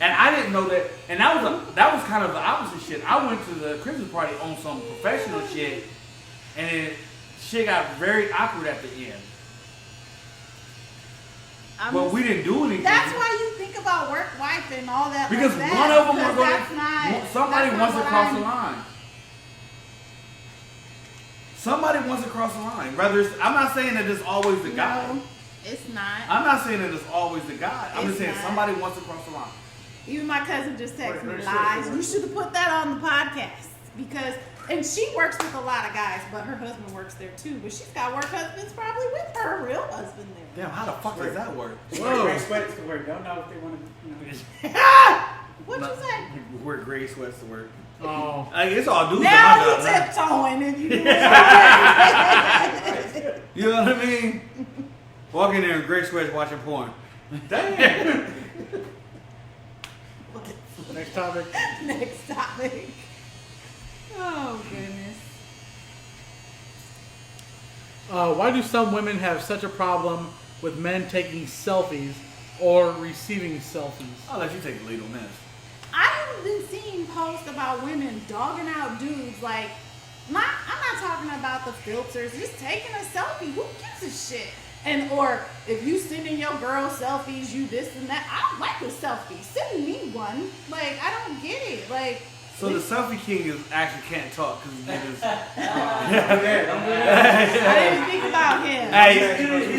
And I didn't know that, and that was kind of the opposite shit. I went to the Christmas party on some professional shit, and shit got very awkward at the end. Well, we didn't do anything. That's why you think about work wife and all that. Because like that, one of them because are that's going not- somebody that's not wants to what cross I'm- the line. Somebody wants to cross the line. Whether it's, I'm not saying that it's always the guy. No, it's not. I'm not saying that it's always the guy. I'm It's just saying not. somebody wants to cross the line. Even my cousin just texted me Wait, lies. wait. You should have put that on the podcast because, and she works with a lot of guys, but her husband works there too. But she's got work husbands probably with her real husband there. Damn, how the fuck does that work? Whoa. Gray sweats to work. Don't know if they want to. What'd you say? Wear gray sweats to work. Oh. Like, it's all dudes. Now in you my job, tiptoeing and you doing it. you know what I mean? Walk in there in gray sweats watching porn. Damn. Next topic. Next topic. Oh goodness. Why do some women have such a problem with men taking selfies or receiving selfies? I'll let you take the lead on this. I have been seeing posts about women dogging out dudes like, I'm not talking about the filters, just taking a selfie. Who gives a shit? And or if you sending your girl selfies, you this and that. I don't like a selfie. Send me one. Like I don't get it. Like So the selfie king is actually can't talk because niggas. I didn't think about him. Hey,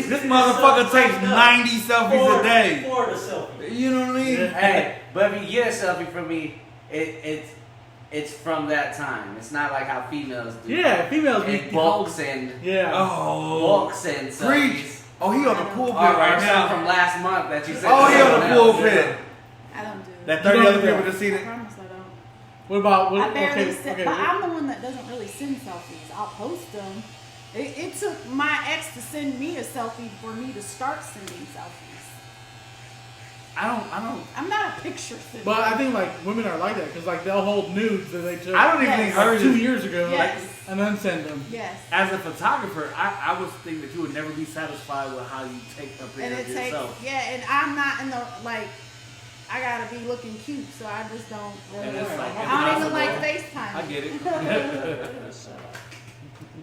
this motherfucker takes 90 selfies a day. For the selfie. You know what I mean? Hey, but if you get a selfie from me, it's from that time. It's not like how females do. Yeah, females It be bulks and Yeah. Oh, bulks and selfies. preach. Oh, he on the pulpit Or right some now. from last month that you said. Oh, he on someone the else. pulpit. I don't do it. That You 30 don't other do people that. that seen I it. promise I don't. What about? I barely okay, send, okay. but I'm the one that doesn't really send selfies. I'll post them. It took my ex to send me a selfie for me to start sending selfies. I don't. I'm not a picture sender. But I think like women are like that because like they'll hold nudes that they took I don't even Yes. think like, hers 2 is. years ago, Yes. and then send them. Yes. As a photographer, I would think that you would never be satisfied with how you take a And picture it of takes, yourself. yeah, and I'm not in the, like, I gotta be looking cute, so I just don't really, And it's like I don't even like impossible. FaceTime. I get it.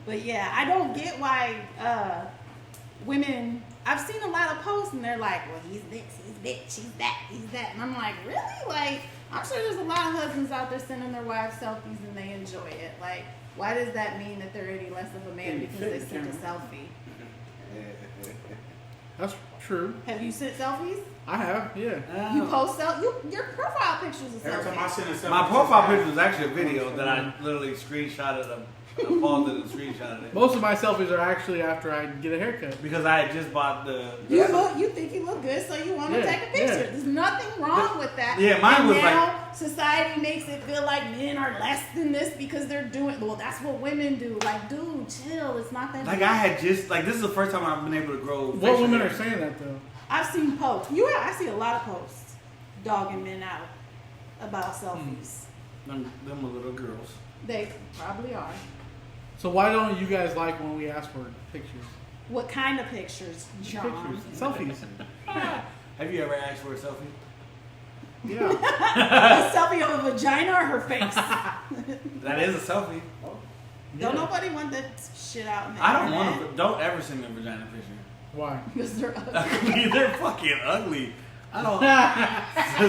But yeah, I don't get why women, I've seen a lot of posts and they're like, well, he's this, he's bitch, he's that, he's that. And I'm like, really? Like, I'm sure there's a lot of husbands out there sending their wives selfies and they enjoy it. Like, why does that mean that they're any less of a man because they sent a selfie? That's true. Have you sent selfies? I have, yeah. You post your profile pictures of Every time I selfies. send a selfie, My profile picture is actually a video that I literally screenshotted of. I paused it and screenshotted it. Most of my selfies are actually after I get a haircut. Because I had just bought the. You think you look good, so you want to Yeah, take a picture. yeah. There's nothing wrong with that. Yeah, mine and was now society makes it feel like men are less than this because they're doing. Well, that's what women do. Like, dude, chill. It's not that. Like I had just like this is the first time I've been able to grow. What facial women hair. are saying that though? I've seen posts. I see a lot of posts dogging men out about selfies. Them little girls. They probably are. So why don't you guys like when we ask for pictures? What kind of pictures, John? Pictures, selfies. Have you ever asked for a selfie? Yeah. A selfie of a vagina or her face? That is a selfie. Don't nobody want that shit out in the I don't internet. want to. Don't ever send me a vagina picture. Why? Because they're ugly. Ugly. They're fucking ugly. I don't.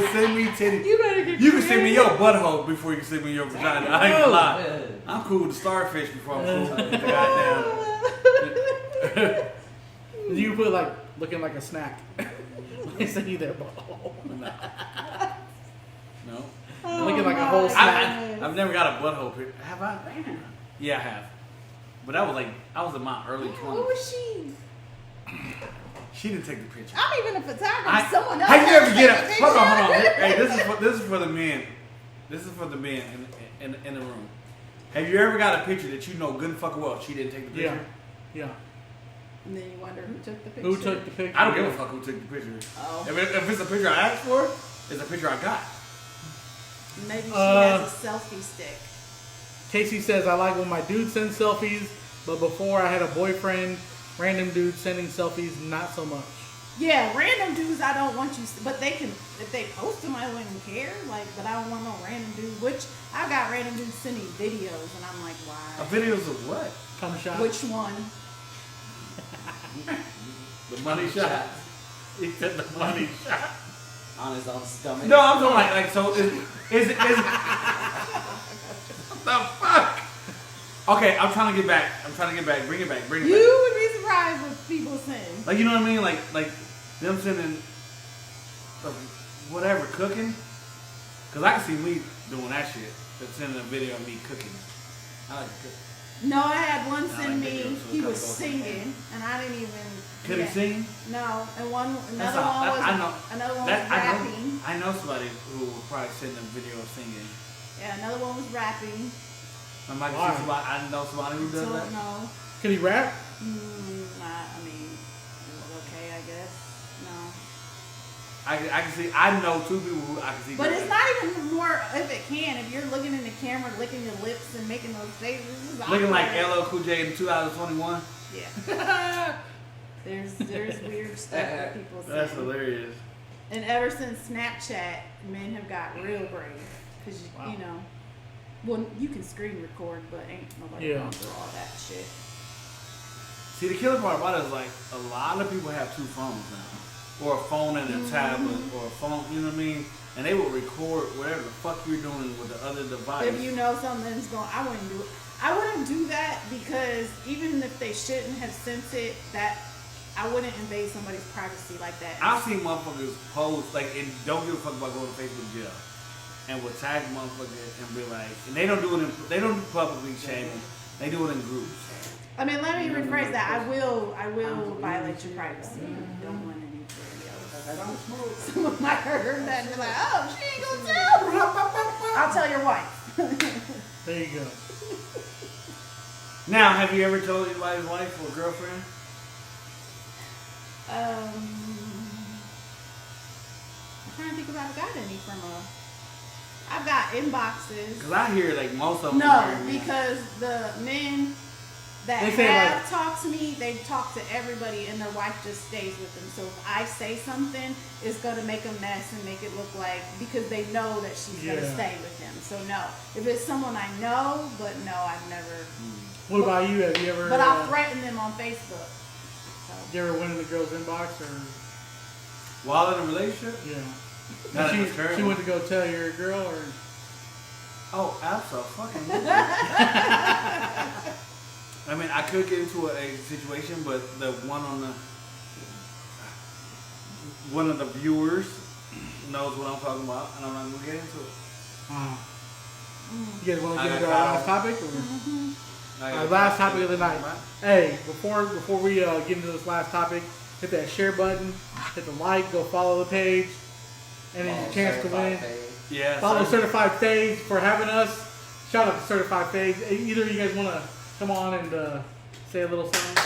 Just send me titties. You better get You can send me creative. your butthole before you can send me your vagina. I ain't gonna lie. I'm cool with the starfish before I'm cool with the goddamn. You put like looking like a snack. They send you their butthole. No. Oh Looking like a my whole goodness. I've never got a butthole picture. Have I? Yeah, I have. But that was like, I was in my early Who 20s. was she? She didn't take the picture. I'm even a photographer. Someone else. Have you has ever to get take a? Hold on, hold on. picture. Hey, this is for the men. This is for the men in the room. Have you ever got a picture that you know good and fucking well she didn't take the Yeah. picture? Yeah. And then you wonder who took the picture. Who took the picture? I don't give a fuck who took the picture. Oh. If it's a picture I asked for, it's a picture I got. Maybe she has a selfie stick. Casey says, I like when my dude sends selfies, but before I had a boyfriend, random dudes sending selfies, not so much. Yeah, random dudes I don't want you, but they can, if they post them, I wouldn't care. Like, but I don't want no random dude. Which I got random dudes sending videos, and I'm like, why? Videos of what? Come shot. Which one? The money shot. He said the money shot. On his own stomach. No, I'm talking like so is it what the fuck? Okay, I'm trying to get back. Bring it back. You would be surprised what people send. Like, you know what I mean? Like them sending whatever, cooking. Cause I can see me doing that shit. Just sending a video of me cooking. I like to cook. No, I had one send like me. videos, so He it was comes over. singing, and I didn't even. Could he sing? No, and another That's one all- was I know. another one That, was rapping. I know somebody who will probably send a video of singing. Yeah, another one was rapping. I might Why? see somebody. I know somebody who does So that. no, Can he rap? I mean, it was okay, I guess. No, I can see. I know two people who I can see. but do it's that. not even more if it can. If you're looking in the camera, licking your lips and making those faces, it's Looking like awkward. LL Cool J in 2021. Yeah. There's weird stuff that people say. That's hilarious. And ever since Snapchat, men have got real brave. Because, Wow. you know, well, you can screen record, but ain't nobody Yeah. going through all that shit. See, the killer part about it is like a lot of people have two phones now, or a phone and a tablet, or a phone. You know what I mean? And they will record whatever the fuck you're doing with the other device. If you know something's going, I wouldn't do it. I wouldn't do that because even if they shouldn't have sent it, that I wouldn't invade somebody's privacy like that. I've seen motherfuckers post like and don't give a fuck about going to Facebook jail, and will tag motherfuckers and be like, and they don't do it. They don't do publicly shaming. They do it in groups. I mean, let me rephrase that. I will violate your privacy. Don't want anybody else. Someone might have heard that and be like, oh, she ain't gonna tell. I'll tell your wife. There you go. Now, have you ever told anybody's wife or girlfriend? I'm trying to think if I've got any from I've got inboxes. Cause I hear like most of them. No, because the men that They say, have like- talked to me, they talk to everybody, and their wife just stays with them. So if I say something, it's gonna make a mess and make it look like because they know that she's gonna Yeah. stay with him. So no, if it's someone I know, but no, I've never. What about you? Have you ever? But I'll threaten them on Facebook. So. You ever went in the girl's inbox or? While in a relationship? Yeah. That is She terrible. went to go tell your girl or? Oh, absolutely. I mean, I could get into a situation, but the one of the viewers knows what I'm talking about, and I'm not gonna get into it. You guys want to I get into got our Kyle. last topic? Or? I Our got- last topic of the night. Hey, before we get into this last topic, hit that share button, hit the like, go follow the page, and then your chance to win. Yeah. Follow so- Certified Phase for having us. Shout out to Certified Phase. Either of you guys want to come on and say a little something?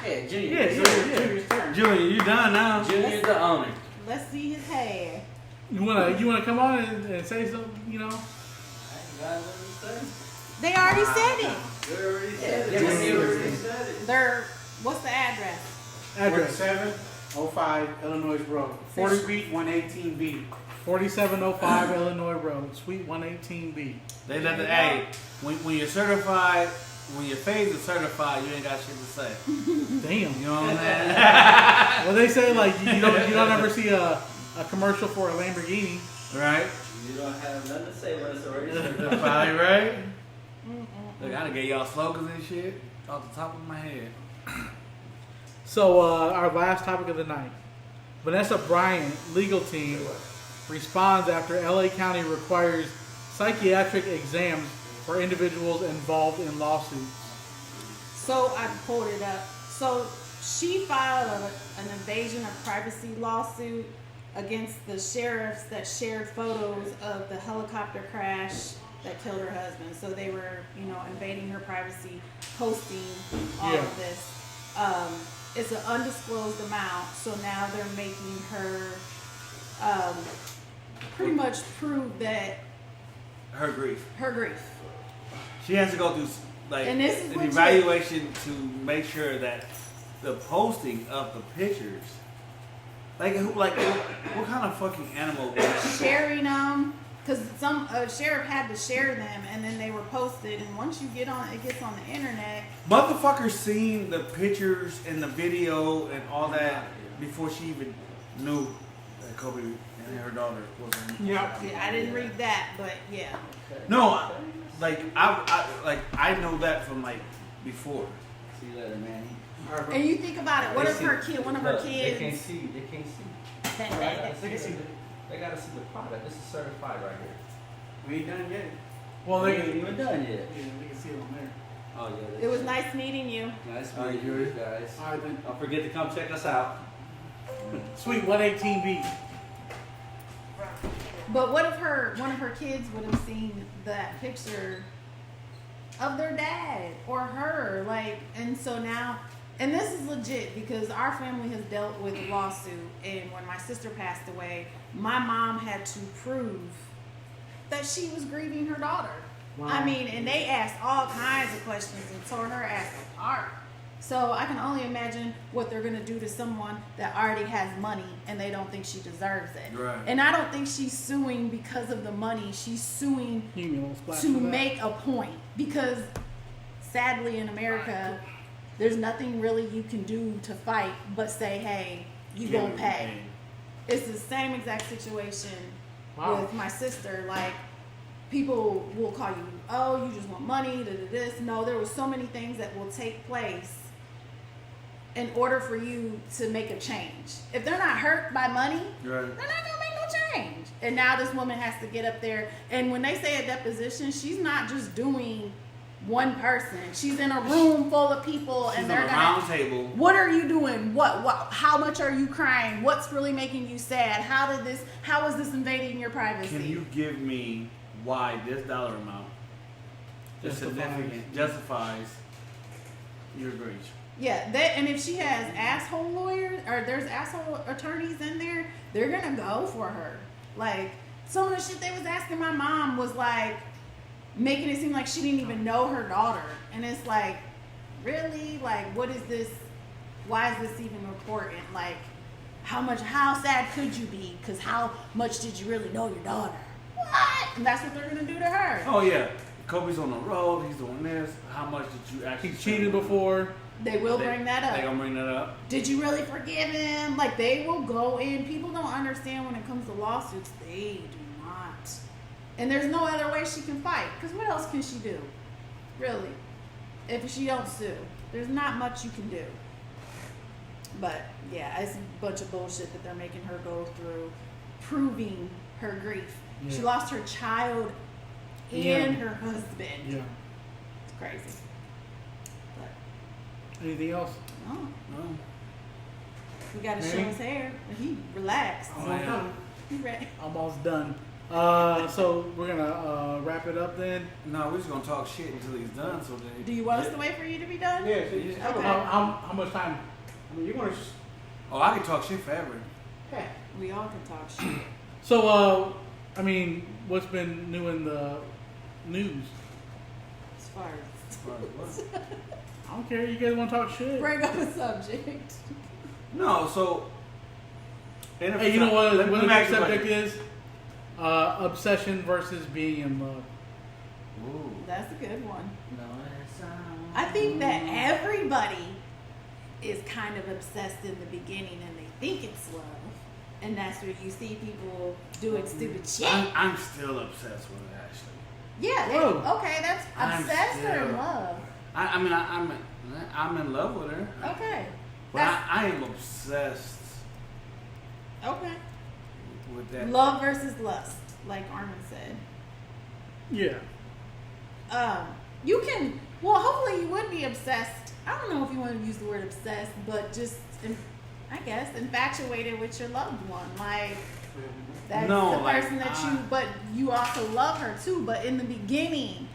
Yeah, Junior. Yeah. Junior's turn. Junior, you done now? Junior's the owner. Let's see his hair. You wanna come on and say something? You know. They already said it. Yeah, What's the address? Address 4705 Illinois Road, 40 Suite 118B. 4705 Illinois Road, Suite 118B. They let the hey, when you're certified, when your phase is certified, you ain't got shit to say. Damn. You know what I'm saying? Well, they say like you don't ever see a commercial for a Lamborghini. Right? You don't have nothing to say when it's already Probably right. Look, I done gave y'all slogans and shit off the top of my head. So our last topic of the night: Vanessa Bryant legal team responds after LA County requires psychiatric exams for individuals involved in lawsuits. So I pulled it up. So she filed an invasion of privacy lawsuit against the sheriffs that shared photos of the helicopter crash that killed her husband. So they were, invading her privacy, posting all Yeah. of this. It's an undisclosed amount, so now they're making her pretty much prove that Her grief. her grief. She has to go through like And this is an legit. evaluation to make sure that the posting of the pictures, what kind of fucking animal? Sharing them, because some sheriff had to share them, and then they were posted. And once you get on, it gets on the internet. Motherfuckers seen the pictures and the video and all that before she even knew that Kobe and her daughter was. Yep. Yeah, I didn't read that, but yeah. No, like I know that from like before. See you later, Manny. And you think about it, what They if see- her kid, one of her look, They can't kids, see. They can't see. They gotta see the product. This is certified right here. We ain't done yet. Well, We they ain't can, even done yet. they can see it on there. Oh yeah. it was nice meeting you. Nice All right, meeting you guys. All right, then. Don't forget to come check us out. Sweet, what 18B? But what if one of her kids would have seen that picture of their dad or her, like, and so now, and this is legit because our family has dealt with a lawsuit, and when my sister passed away, my mom had to prove that she was grieving her daughter. Wow. I mean, and they asked all kinds of questions and tore her ass apart. So I can only imagine what they're gonna do to someone that already has money and they don't think she deserves it. Right. And I don't think she's suing because of the money. She's suing You give me a little splash to of that. make a point. Because sadly in America, there's nothing really you can do to fight but say, hey, you gonna pay. It's the same exact situation Wow. with my sister. Like, people will call you, oh, you just want money, this. No, there were so many things that will take place in order for you to make a change. If they're not hurt by money, Right. they're not gonna make no change. And now this woman has to get up there, and when they say a deposition, she's not just doing one person. She's in a room full of people, She's and on they're a gonna. round table. What are you doing? What? How much are you crying? What's really making you sad? How is this invading your privacy? Can you give me why this dollar amount is significant, justifies your grief? Yeah, and if she has asshole lawyers or there's asshole attorneys in there, they're gonna go for her. Like, some of the shit they was asking my mom was like making it seem like she didn't even know her daughter, and it's like, really? Like, what is this? Why is this even important? Like, how sad could you be? Because how much did you really know your daughter? What? And that's what they're gonna do to her. Oh yeah, Kobe's on the road. He's doing this. How much did you actually? He cheated before. They will bring that up. They gonna bring that up. Did you really forgive him? Like, they will go in. People don't understand when it comes to lawsuits. They do not. And there's no other way she can fight. Because what else can she do? Really? If she don't sue. There's not much you can do. But, yeah, it's a bunch of bullshit that they're making her go through. Proving her grief. Yeah. She lost her child and Yeah. her husband. Yeah. It's crazy. But, Anything else? no. No. We got to show Maybe. his hair. But he relaxed. Oh, yeah. He ready. Almost done. So we're gonna wrap it up then. No, we're just gonna talk shit until he's done. So that Do you want us to wait for you to be done? Yeah, so you just Okay. How much time? I mean, you want to. Oh, I can talk shit forever. We all can talk shit. So, I mean, what's been new in the news? As far as What? I don't care. You guys want to talk shit? bring up a subject. No, so. Hey, you know what? Let What me the ask next you a subject question. is? Obsession versus being in love. Ooh. That's a good one. No, it's, I think that everybody is kind of obsessed in the beginning and they think it's love. And that's where you see people doing stupid shit. I'm still obsessed with it, actually. Yeah, Whoa. okay, that's I'm obsessed or in still- love. I mean, I'm in love with her. Okay. But That's I am obsessed okay. with that. Love versus lust, like Armin said. Yeah. You can, well, hopefully you would be obsessed. I don't know if you want to use the word obsessed, but just, I guess, infatuated with your loved one. Like, that's No, the like, person that you, but you also love her too. But in the beginning,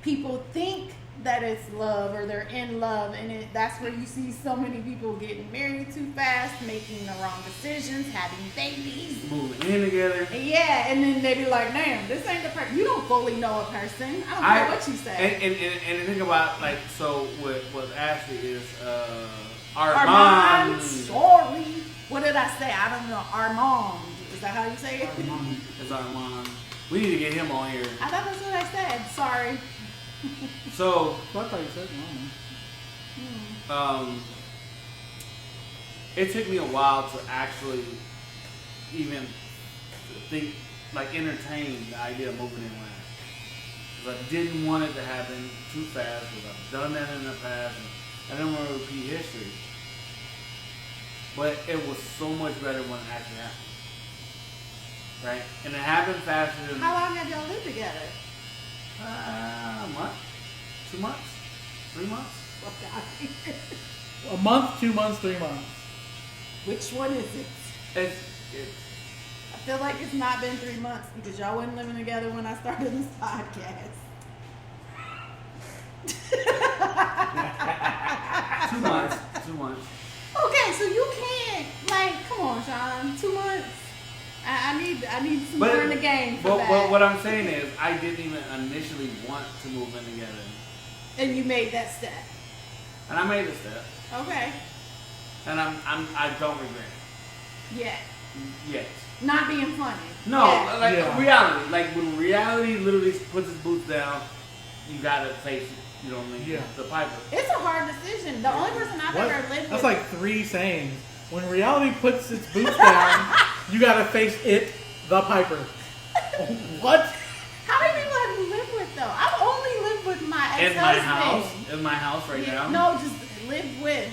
people think that it's love or they're in love, and that's where you see so many people getting married too fast, making the wrong decisions, having babies. Moving in together. Yeah, and then they be like, damn, this ain't the person. You don't fully know a person. I don't care what you say. And the thing about, like, so with Ashley is Armand, Armand. sorry. What did I say? I don't know. Armand. Is that how you say it? Is Armand. We need to get him on here. I thought that's what I said. Sorry. So, I thought you said no. it took me a while to actually even think, like, entertain the idea of moving in last. Because I didn't want it to happen too fast, because I've done that in the past, and I didn't want to repeat history. But it was so much better when it actually happened. Right? And it happened faster than... How long have y'all lived together? A month? 2 months? 3 months? Fuck out here. A month, 2 months, 3 months. Which one is it? It's I feel like it's not been 3 months because y'all wasn't living together when I started this podcast. 2 months. 2 months. Okay, so you can't, like, come on, Sean, 2 months. I need some more in the game for that. But what I'm saying is, I didn't even initially want to move in together. And you made that step. And I made the step. Okay. And I don't regret Yeah. it. Yet. Not being funny. No, Yeah. like Yeah. reality. Like when reality literally puts its boots down, you gotta face it. You know what I mean? Yeah. The piper. It's a hard decision. The only person I've What? ever lived That's with. like 3 sayings. When reality puts its boots down, you gotta face it, the piper. What? How many people have you lived with though? I've only lived with my In my ex-husband. house. In my house right Yeah, now. no, just lived with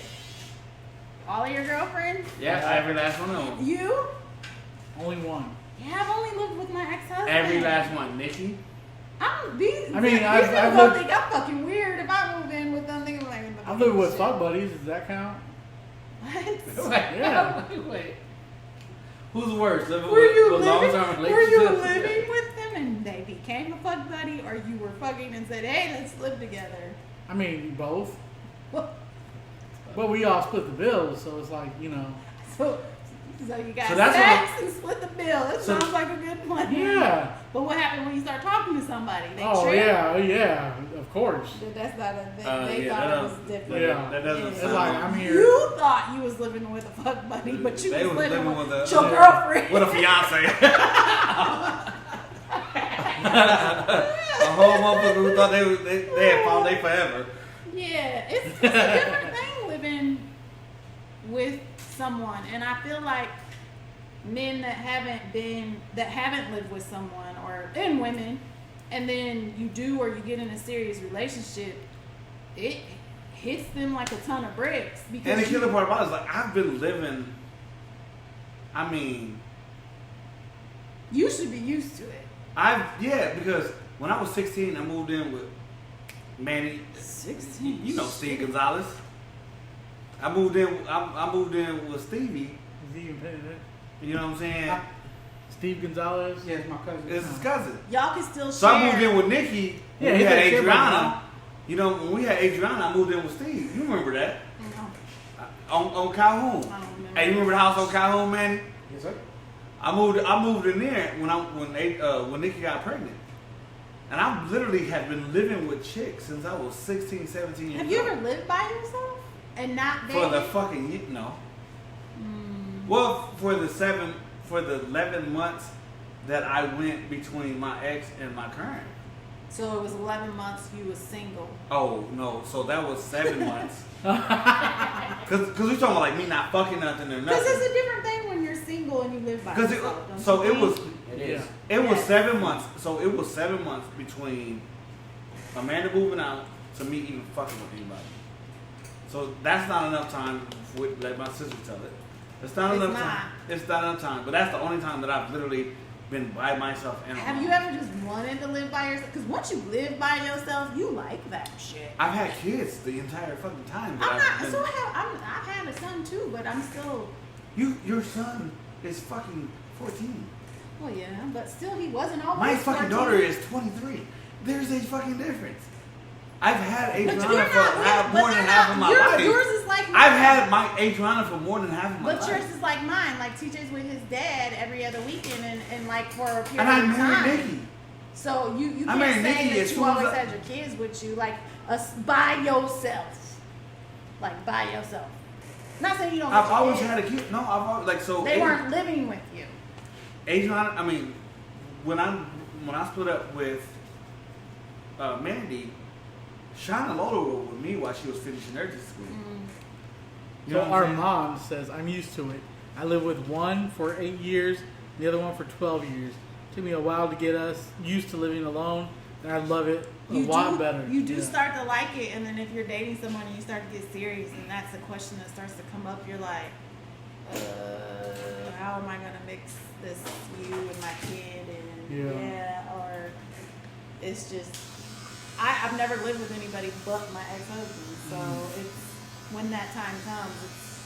all of your girlfriends. Yeah, every last one of them. You? Only one. Yeah, I've only lived with my ex-husband. Every last one. Nikki. These I mean, people I've gonna lived- think I'm fucking weird if I move in with them. Thinking like, I've lived with fuck buddies. Does that count? What? Yeah. Wait. Who's worse? Living Were you with living? long-term Were you relationships? living with them and they became a fuck buddy, or you were fucking and said, "Hey, let's live together"? I mean, both. But we all split the bills, so it's like, you know. So you got So that's sex and split the bill. It So- sounds like a good plan. Yeah. But what happened when you start talking to somebody? They Oh, trip? yeah, of course. That's not a thing. Yeah, They that thought it was don't- different. Yeah. That doesn't It's It's sound like, I'm here. You thought you was living with a fuck buddy, but you They was was living living with with a- your yeah. girlfriend. With a fiance. A whole motherfucker who thought they had found they forever. Yeah, it's a different thing living with someone, and I feel like men that haven't lived with someone, and women, and then you do or you get in a serious relationship, it hits them like a ton of bricks because And the killer part about it is like I've been living. I mean, you should be used to it. because when I was 16, I moved in with Manny. 16. You know Steve Gonzalez. I moved in with Stevie. Is he even paying it? You know what I'm saying? Steve Gonzalez? Yeah, it's my cousin. It's his cousin. Y'all can still So share. I moved in with Nikki. Yeah, When he we had got shit right Adriana. You know, when we had Adriana, I moved in with Steve. You remember that? On Calhoun. I don't remember. Hey, you remember the house on Calhoun, Manny? Yes, sir. I moved in there when Nikki got pregnant. And I literally have been living with chicks since I was 16, 17 years old. Have you ever lived by yourself and not For dated? the fucking year, no. Well, for the 11 months that I went between my ex and my current. So it was 11 months you was single. Oh no, so that was 7 months. Cause we talking about like me not fucking nothing or Because nothing. it's a different thing when you're single and you live by Cause yourself. don't so you it think? was It is. it was Yes. 7 months. So it was 7 months between Amanda moving out to me even fucking with anybody. So that's not enough time. Let my sister tell it. It's not It's enough not. time. It's not enough time. But that's the only time that I've literally been by myself and Have alone. you ever just wanted to live by yourself? Because once you live by yourself, you like that shit. I've had kids the entire fucking time. that I'm I've not. been- So I've had a son too, but I'm still. Your son is fucking 14. Well, yeah, but still, he wasn't always. My fucking 14. daughter is 23. There's a fucking difference. I've had But Adriana you're for not. more than half of my life. Yours is like. Mine. I've had my Adriana for more than half of my But life. yours is like mine. Like TJ's with his dad every other weekend, and like for a period And I of time. married Nikki. So you I can't married say Nikki as that you soon as always I- had your kids with you, like by yourself, like by yourself. Not saying you don't. I've get your always kids. had a kid. No, I've always like so. They weren't living with you. Adriana. I mean, when I split up with Mandy, Shauna Lola was with me while she was finishing nursing school. Mm. You know So what I'm saying? Armand says, I'm used to it. I lived with one for 8 years, the other one for 12 years. Took me a while to get us used to living alone, and I love it a lot better. You do Yeah. start to like it, and then if you're dating someone and you start to get serious, and that's the question that starts to come up, you're like, how am I gonna mix this you and my kid and or it's just I've never lived with anybody but my ex-husband, so it's when that time comes,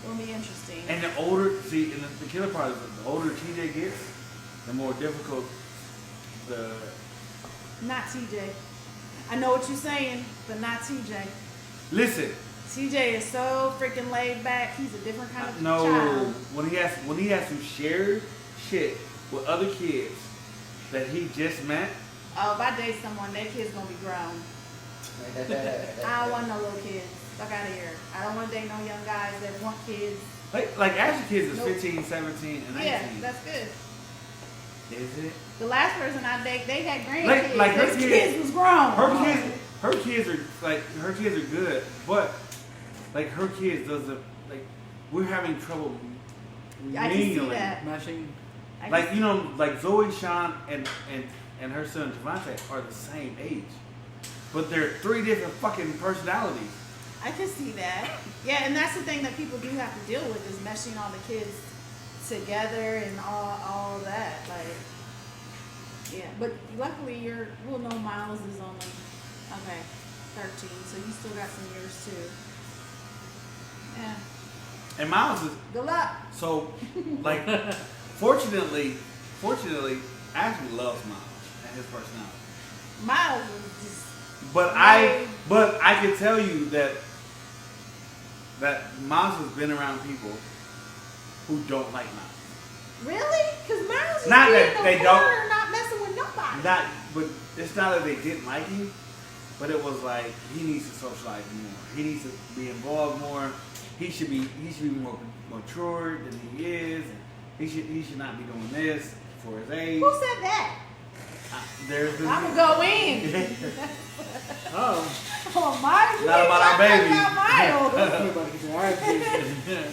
it'll be interesting. And the older, and the killer part is the older TJ gets, the more difficult the. Not TJ. I know what you're saying, but not TJ. Listen. TJ is so freaking laid back. He's a different kind of No, child. when he has to share shit with other kids that he just met. Oh, if I date someone, their kid's gonna be grown. I don't want no little kids. Fuck out of here. I don't want to date no young guys that want kids. Like Ashley kids is Nope. 15, 17, and 19. Yeah, that's good. Is it? The last person I dated, they had grandkids. Like her His kids- kids was grown. Her kids are good, but like her kids doesn't like. We're having trouble I can see mingling. that. Matching. I Like can- you know, like Zoe, Sean, and her son Javante are the same age, but they're 3 different fucking personalities. I can see that. Yeah, and that's the thing that people do have to deal with is meshing all the kids together and all that. Like, yeah. But luckily, well, no, Miles is only 13, so you still got some years too. Yeah. And Miles is Good luck. so like, fortunately, Ashley loves Miles and his personality. Miles was just. But I can tell you that Miles has been around people who don't like Miles. Really? Because Miles is Not being that in they the don't- corner, not messing with nobody. But it's not that they didn't like him, but it was like he needs to socialize more. He needs to be involved more. He should be more mature than he is. He should not be doing this for his age. Who said that? There's been I'm gonna go in. Oh. Oh, Miles. we Not ain't about our talking baby. About Miles. Everybody can say, all right,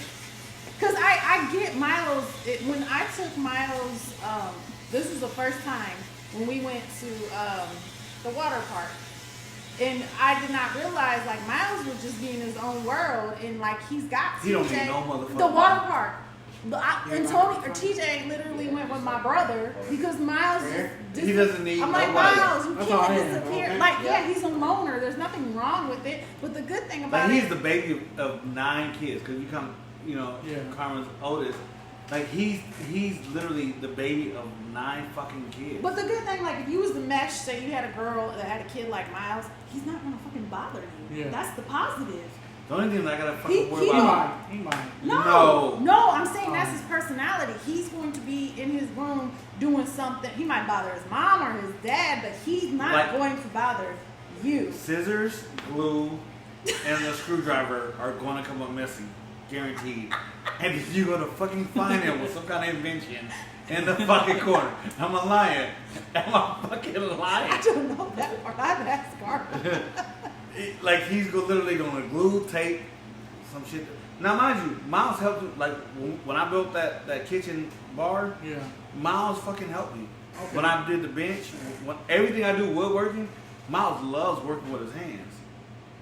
Because I get Milo's, when I took Milo's, this was the first time when we went to the water park. And I did not realize, like, Miles would just be in his own world, and, like, he's got TJ. He don't need no motherfucker. The water park. And Tony, or TJ literally went with my brother because Miles He doesn't need I'm like, nobody. Miles, you That's all I can't am. disappear. Okay. Like, yeah, he's a loner. There's nothing wrong with it. But the good thing about Like he's it, the baby of 9 kids because Carmen's oldest. Like he's literally the baby of 9 fucking kids. but the good thing, like, if you was the mesh, say you had a girl that had a kid like Miles, he's not gonna fucking bother you. Yeah. That's the positive. The only thing I gotta fucking worry he about. He might. No, I'm saying that's his personality. He's going to be in his room doing something. He might bother his mom or his dad, but he's not Like- going to bother you. Scissors, glue, and a screwdriver are going to come up missing, guaranteed. And if you're gonna fucking find him with some kind of invention in the fucking corner, I'm a liar. I'm a fucking I liar. don't know that part. I've asked Carmen. Like he's literally gonna glue, tape, some shit. Now, mind you, Miles helped. Like when I built that kitchen bar, Yeah. Miles fucking helped me. Okay. When I did the bench, everything I do woodworking, Miles loves working with his hands.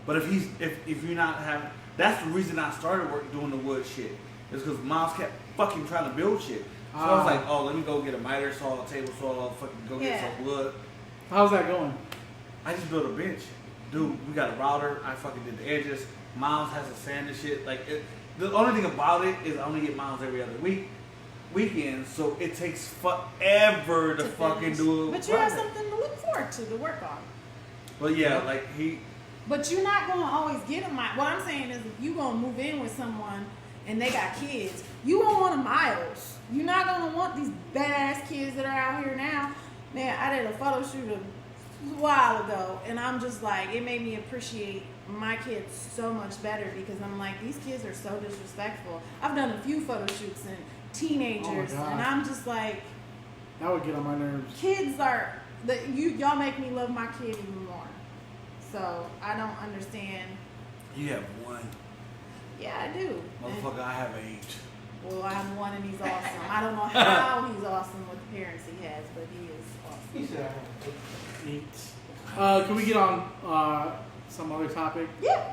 But if you're not having, that's the reason I started doing the wood shit. Is because Miles kept fucking trying to build shit. So I was like, oh, let me go get a miter saw, a table saw, fucking go get some wood. How's that going? I just built a bench. Dude, we got a router. I fucking did the edges. Miles has a sand and shit. Like, the only thing about it is I only get Miles every other weekend, so it takes forever to fucking finish. do it. But you have something to look forward to work on. But yeah, like But you're not going to always get them. What I'm saying is if you're going to move in with someone and they got kids, you won't want a Miles. You're not going to want these badass kids that are out here now. Man, I did a photo shoot a while ago, and I'm just like, it made me appreciate my kids so much better because I'm like, these kids are so disrespectful. I've done a few photo shoots and teenagers, God. and I'm just like, That would get on my nerves. kids are y'all make me love my kid even more. So I don't understand. you have one. Yeah, I do. Motherfucker, I have 8. Well, I'm one and he's awesome. I don't know how he's awesome with the parents he has, but he is awesome. He said I have 8. Can we get on some other topic? Yeah.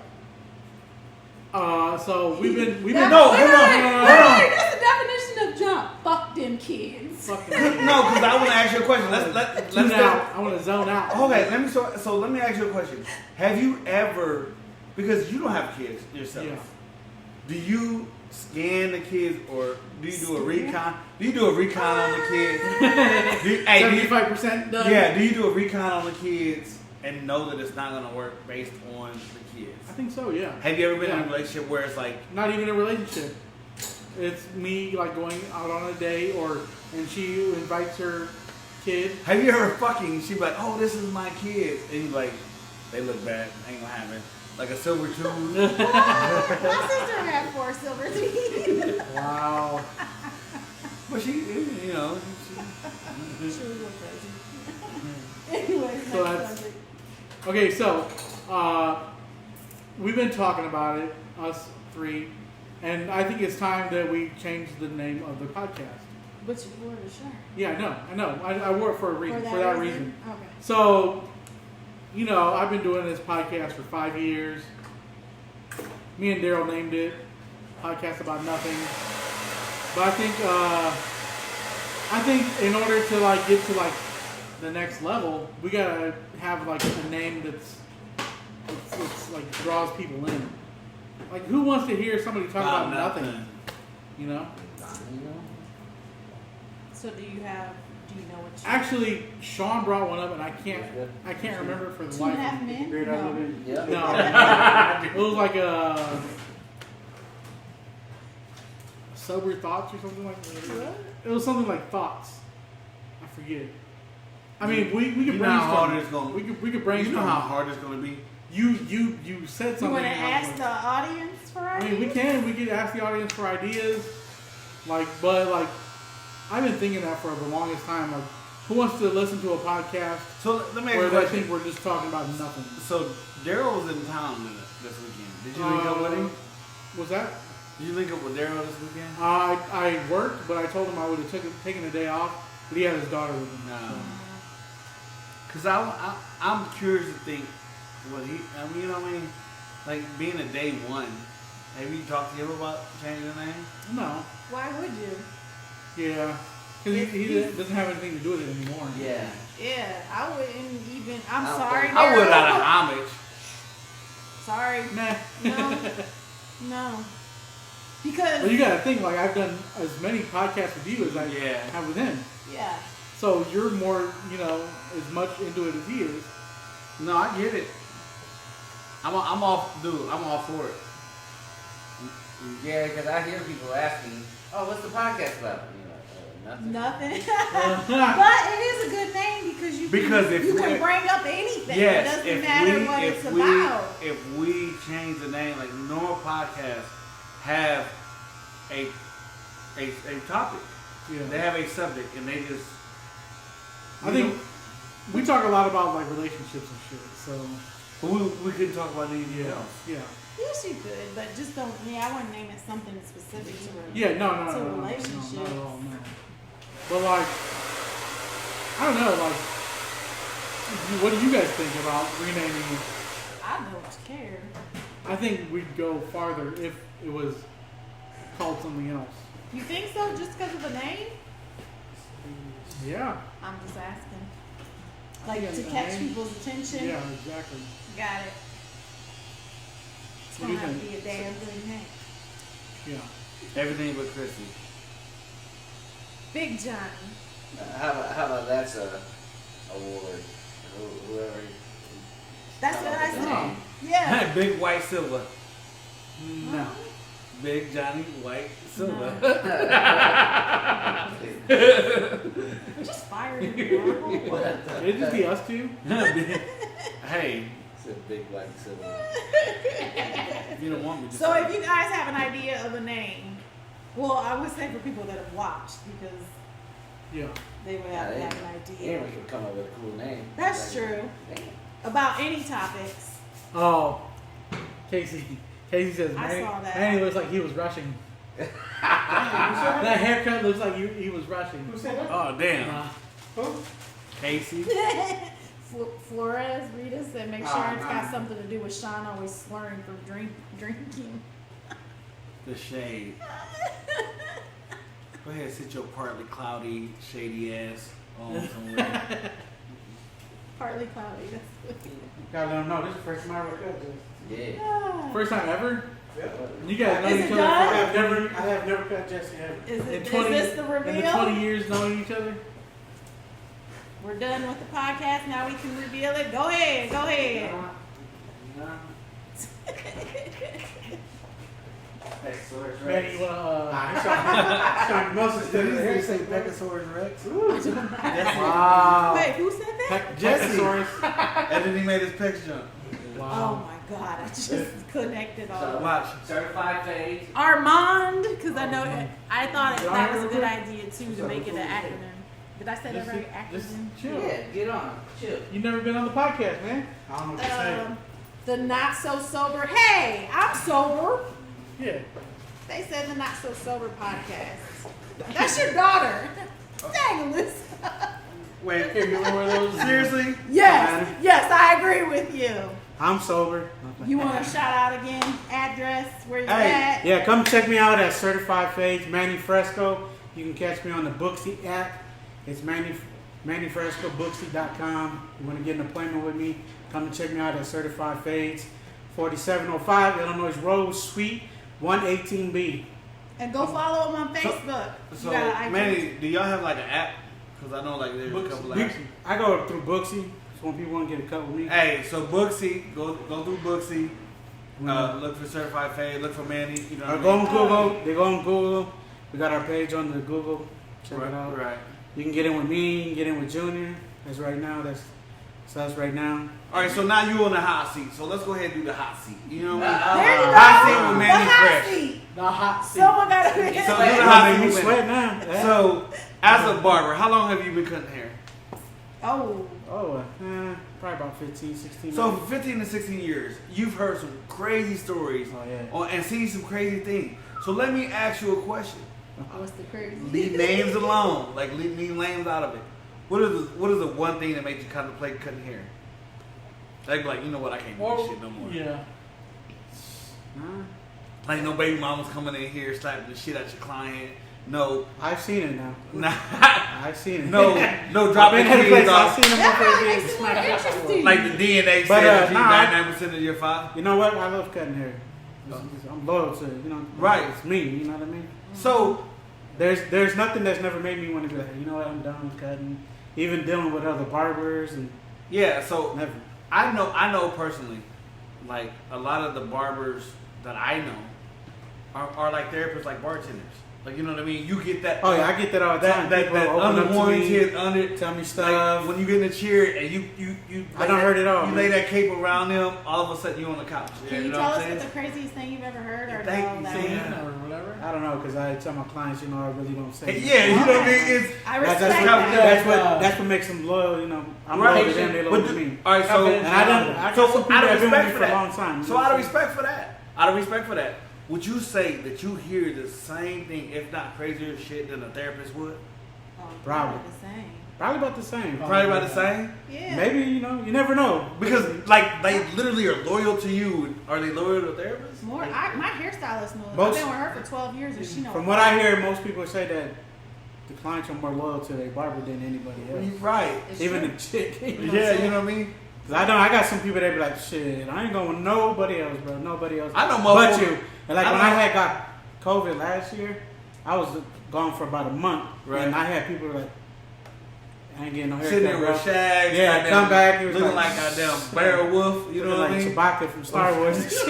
So we've been Wait, No, hold on. that's the definition of jump. Fuck them kids. fucking No, because I want to ask you a question. Let's tune out. I want to zone out. Okay, let me ask you a question. Have you ever, because you don't have kids yourself, Yeah. do you scan the kids or do you do a recon? Do you do a recon on the kids? Do you, 75% done. yeah, do you do a recon on the kids and know that it's not going to work based on the kids? I think so. Yeah. Have you ever been in a Yeah. relationship where it's like, Not even a relationship. It's me like going out on a date, and she invites her kid. have you ever fucking, she be like, oh, this is my kid, and you like, they look bad, ain't gonna happen. Like a silver tooth. My sister had 4 silver teeth. Wow. But she, you know, She was a little crazy. Anyways, So next that's- subject. Okay, so we've been talking about it, us 3, and I think it's time that we change the name of the podcast. But you wore the shirt. Yeah, I know. I wore it for a reason. For that reason. Okay. So, I've been doing this podcast for 5 years. Me and Daryl named it podcast about nothing. But I think in order to get to the next level, we gotta have a name that's draws people in. Like, who wants to hear somebody talk about nothing? You know. So do you know what you Actually, Sean brought one up, and I can't remember it for the 2.5 life. men? Great No. idea. Yeah. No, it was like a sober thoughts or something like that. What? It was something like thoughts. I forget. I mean, we could you know how hard brainstorm. it's gonna. We could brainstorm. You know how hard it's gonna be. You said You something. want to and I was ask like- the audience for I ideas? mean, we could ask the audience for ideas. But I've been thinking that for the longest time. Like, who wants to listen to a podcast So let me ask you where a they question. think we're just talking about nothing? So Daryl was in town this weekend. Did you link up with him? Was that? Did you link up with Daryl this weekend? I worked, but I told him I would have taken a day off. But he had his daughter with him. No. Cause I'm curious to think what he. I mean, you know what I mean? Like being a day one. Have you talked to him about changing the name? No. Why would you? Yeah. Because he doesn't have anything to do with it anymore. Yeah. Yeah, I wouldn't even. I'm I don't sorry, think- I would Daryl. out of homage. Sorry. Nah. No. Because, Well, you gotta think, I've done as many podcasts with you as I Yeah. have with him. yeah. So you're more, as much into it as he is. No, I get it. I'm all for it. Yeah, because I hear people asking, "Oh, what's the podcast about?" And you're like, nothing. Nothing. But it is a good name because you can bring up anything. Yes, it doesn't matter what it's about. If we change the name, like normal podcasts have a topic. Yeah. They have a subject, and they just. I think we talk a lot about relationships and shit. So we couldn't talk about anything else. yeah. Yes, you could, but just don't. Yeah, I wouldn't name it something specific to a Yeah, no, to no, relationships. not at all, no. But I don't know, what do you guys think about renaming it? I don't care. I think we'd go farther if it was called something else. You think so? Just because of the name? Yeah. I'm just asking. I Like think to the catch name- people's attention. Yeah, exactly. Got it. It's What do gonna you have to think? be a damn good name. Yeah. Everything but Chrissy. Big Johnny. How about that's a award? Whoever. That's what I said. Oh. Yeah. Big White Silver. No. Big Johnny White Silver. Just fired him. Apple. It'd just be us two. Hey, It's a big white silver. you don't want me to. So say if you guys have an idea of a name, well, I would say for people that have watched because Yeah. they would have to have an idea. Aaron could come up with a cool name. That's true. Damn. About any topics. Oh, Casey. Casey says, I Manny, saw that. Manny looks like he was rushing. That haircut looks like he was rushing. Who said that? Oh damn. Who? Casey. Flores, Rita said, make sure Oh, it's nah. got something to do with Sean always slurring from drinking. The shade. Go ahead, sit your partly cloudy, shady ass on somewhere. Partly cloudy. That's what Gotta let them know this is the first time I ever cut this. Yeah. First time ever? Yeah. You guys know Is each it other done? I have never cut Jesse ever. Is in it? 20 Is this the in the reveal? 20 years knowing each other? We're done with the podcast. Now we can reveal it. Go ahead. Go ahead. Manny, you wanna? Sorry, Moses did Did it. he say Pegasaurus Rex? Wow. Wait, who said that? Jesse. Pegasaurus. And then he made his pecs jump. Oh Wow. my God! I just connected all. Watch. Certified fade. Armand, because I know I thought that was a good idea too to make it an acronym. Did I say that right? Just Acronym. chill. Yeah, get on. Chill. You never been on the podcast, man. I don't know what to say. The not so sober. Hey, I'm sober. Yeah. They said the not so sober podcast. That's your daughter. Dang, Alyssa. Wait, Here, you remember those? seriously? Yes, yes, I agree with you. I'm sober. You want to shout out again? Address, where you Hey. at? Yeah, come check me out at Certified Fades, Manny Fresco. You can catch me on the Booksy app. It's Manny Fresco, Booksy.com. You want to get an appointment with me? Come and check me out at Certified Fades, 4705 Illinois Road, Suite 118B. And go follow them on Facebook. So, You got an Manny, do y'all have like an app? Because I know like there's a couple apps. I go through Booksy, so when people want to get a cut with me. Hey, so Booksy, go through Booksy. Look for Certified Fade. Look for Manny. You know what I Go mean? on Google. They go on Google. We got our page on the Google. Check Right, it out. right. You can get in with me. You can get in with Junior. That's right now. That's us right now. All right, so now you on the hot seat. So let's go ahead and do the hot seat. You know what I mean? There you go. Hot seat with The Manny hot Fresh. seat. The hot seat. Someone got to So be do the You hot make me seat with sweat Manny. now. So, as a barber, how long have you been cutting hair? Oh, Probably about 15, 16. So, for 15 to 16 years, you've heard some crazy stories Oh, yeah. and seen some crazy things. So, let me ask you a question. what's the crazy? Leave names alone. Like, leave names out of it. What is the one thing that made you contemplate cutting hair? Like, you know what? I can't do this shit no more. Yeah. Like, no baby mamas coming in here slapping the shit at your client. No, I've seen it now. nah, I've seen it. no I've dropping been at a kids place. I've off. seen them That before makes they it more get smacked. interesting. Like the DNA But, said that nah, you 99% of your father. You know what? I love cutting hair. I'm loyal to it. You know, Right. It's me. You know what I mean? So, There's nothing that's never made me want to be like, you know what? I'm done with cutting. Even dealing with other barbers and yeah, so never. I know personally, like a lot of the barbers that I know are like therapists, like bartenders. Like, you know what I mean? You get that. Oh yeah, I get that all the time. That People open up to unwarranted, tell me stuff. Like when you get in the chair and you I done heard it all, You man. lay that cape around them, all of a sudden you on the couch. Can you know tell what us I'm what saying? the craziest thing you've ever heard or Thank no? you, That Sam. one? Or whatever. I don't know because I tell my clients, you know, I really don't say. Yeah, you know what I mean? It's I That's, respect that's, that. what, that's what makes them loyal. You know, I'm right. loyal to them. They loyal to me. All right, so And I got some people out that of have been with respect me for for a that, long time. so out of respect for that, would you say that you hear the same thing, if not crazier shit, than a therapist would? Oh, Probably. the same. Probably about the same. Probably about the same. Yeah. Maybe, you know, you never know. Because like they literally are loyal to you. Are they loyal to therapists? More. My hairstylist knows. I've Most- been with her for 12 years and she knows. From what I hear, most people say that the clients are more loyal to their barber than anybody else. Right. It's Even true. the chick. Yeah, you know what I mean. 'Cause I got some people that be like, shit, I ain't going with nobody else, bro. Nobody else. I know but motherfuckers- you. And like I when know- I had got COVID last year, I was gone for about a month. Right. And I had people like, I ain't getting no haircut, Sitting there bro. with shags. Yeah, goddamn, come back, he was looking like, like goddamn bear wolf. You know what I like mean? Chewbacca from Star Wars and shit.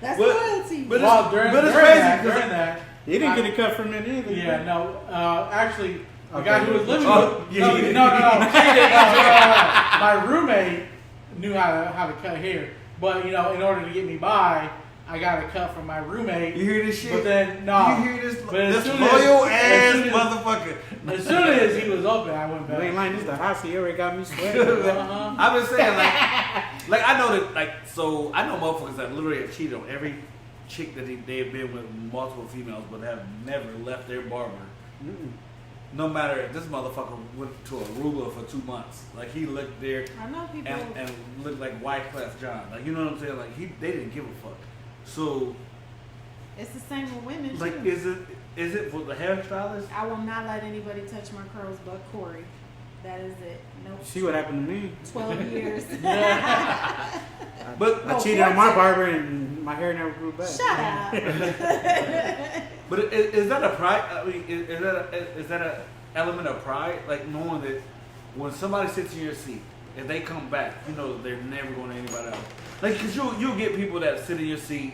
That's But- loyalty. but Well, during it's during crazy that, 'cause during that, He didn't get a cut from it either. yeah, no, actually, the Okay. guy who was living Oh, with, yeah, no, yeah. no, she didn't, no. My roommate knew how to cut hair, but you know, in order to get me by, I got a cut from my roommate. You hear this shit? But then, no. You hear this? But as This soon as- loyal as ass soon as- motherfucker. As soon as he was open, I went You ain't back. lying, this is the house. He already got me sweating. Uh-huh. I've been saying like Like I know that, like so I know motherfuckers that literally have cheated on every chick that they've been with multiple females, but have never left their barber. Mm-mm. No matter if this motherfucker went to Aruba for 2 months, like he looked there I know people. and looked like white class John, like you know what I'm saying? Like they didn't give a fuck. So It's the same with women like, too. is it for the hairstylist? I will not let anybody touch my curls but Corey. That is it. Nope. See what happened to me? 12 years. But I cheated on my barber and my hair never grew back. Shut up. But is that a pride? I mean, is that a element of pride? Like knowing that when somebody sits in your seat, if they come back, you know they're never going to anybody else. Like, cause you'll get people that sit in your seat,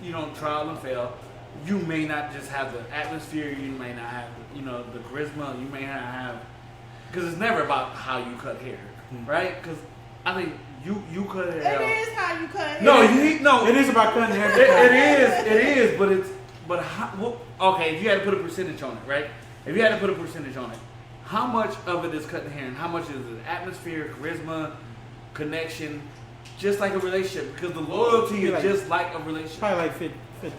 you know, trial and fail. You may not just have the atmosphere. You may not have, you know, the charisma. You may not have, because it's never about how you cut hair, right? Because I think you cut hair. It is how you cut hair. No, It is about cutting hair. it is, but how, well, okay, if you had to put a percentage on it, right? If you had to put a percentage on it, how much of it is cutting hair and how much is it atmosphere, charisma, connection, just like a relationship? Because the loyalty is just like a relationship. Probably like 50,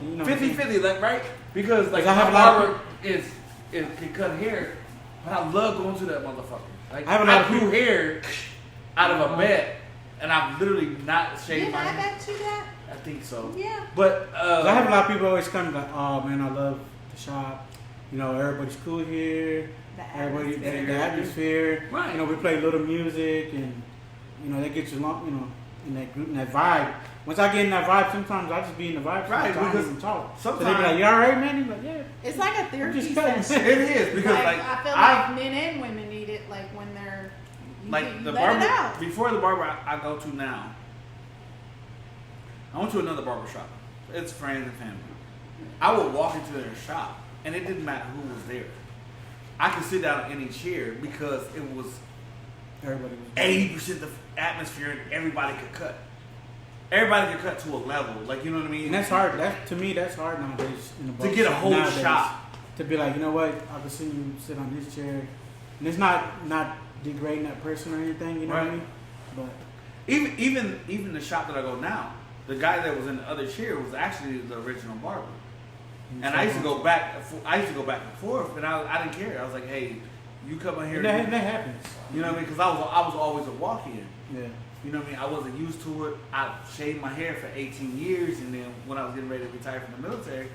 you know. 50-50, like, right? Because like I have my a lot barber can cut hair, but I love going to that motherfucker. Like I have a lot of grew people- hair out of a bed, and I've literally not shaved Did my I hair. bet you that? I think so. Yeah. But 'Cause I have a lot of people always come like, oh man, I love the shop. You know, everybody's cool here. Everybody, the atmosphere. Right. You know, we play little music, and you know, they get you along. You know, in that group, in that vibe. Once I get in that vibe, sometimes I just be in the vibe. Right, I don't because even talk. So they be sometimes- like, "You all right, man?" He's like, "Yeah." It's like a therapy Just cutting. session. It is because like I feel I like men and women need it. Like when they're like you the let it barber out. before the barber I go to now. I went to another barber shop. It's friends and family. I would walk into their shop, and it didn't matter who was there. I could sit down in any chair because it was Everybody was 80% the atmosphere, and everybody could cut. Everybody could cut to a level, like you know what I mean. And that's hard. That to me, that's hard nowadays. In the To barber get a shop whole nowadays. shop. To be like, you know what? I can see you sit on this chair, and it's not degrading that person or anything. You know what I Right. mean? But Even the shop that I go now, the guy that was in the other chair was actually the original barber. And I used to go back. I used to go back and forth, and I didn't care. I was like, "Hey, you come in here." That happens. You know what I mean? Because I was always a walk-in. Yeah. You know what I mean? I wasn't used to it. I shaved my hair for 18 years, and then when I was getting ready to retire from the military,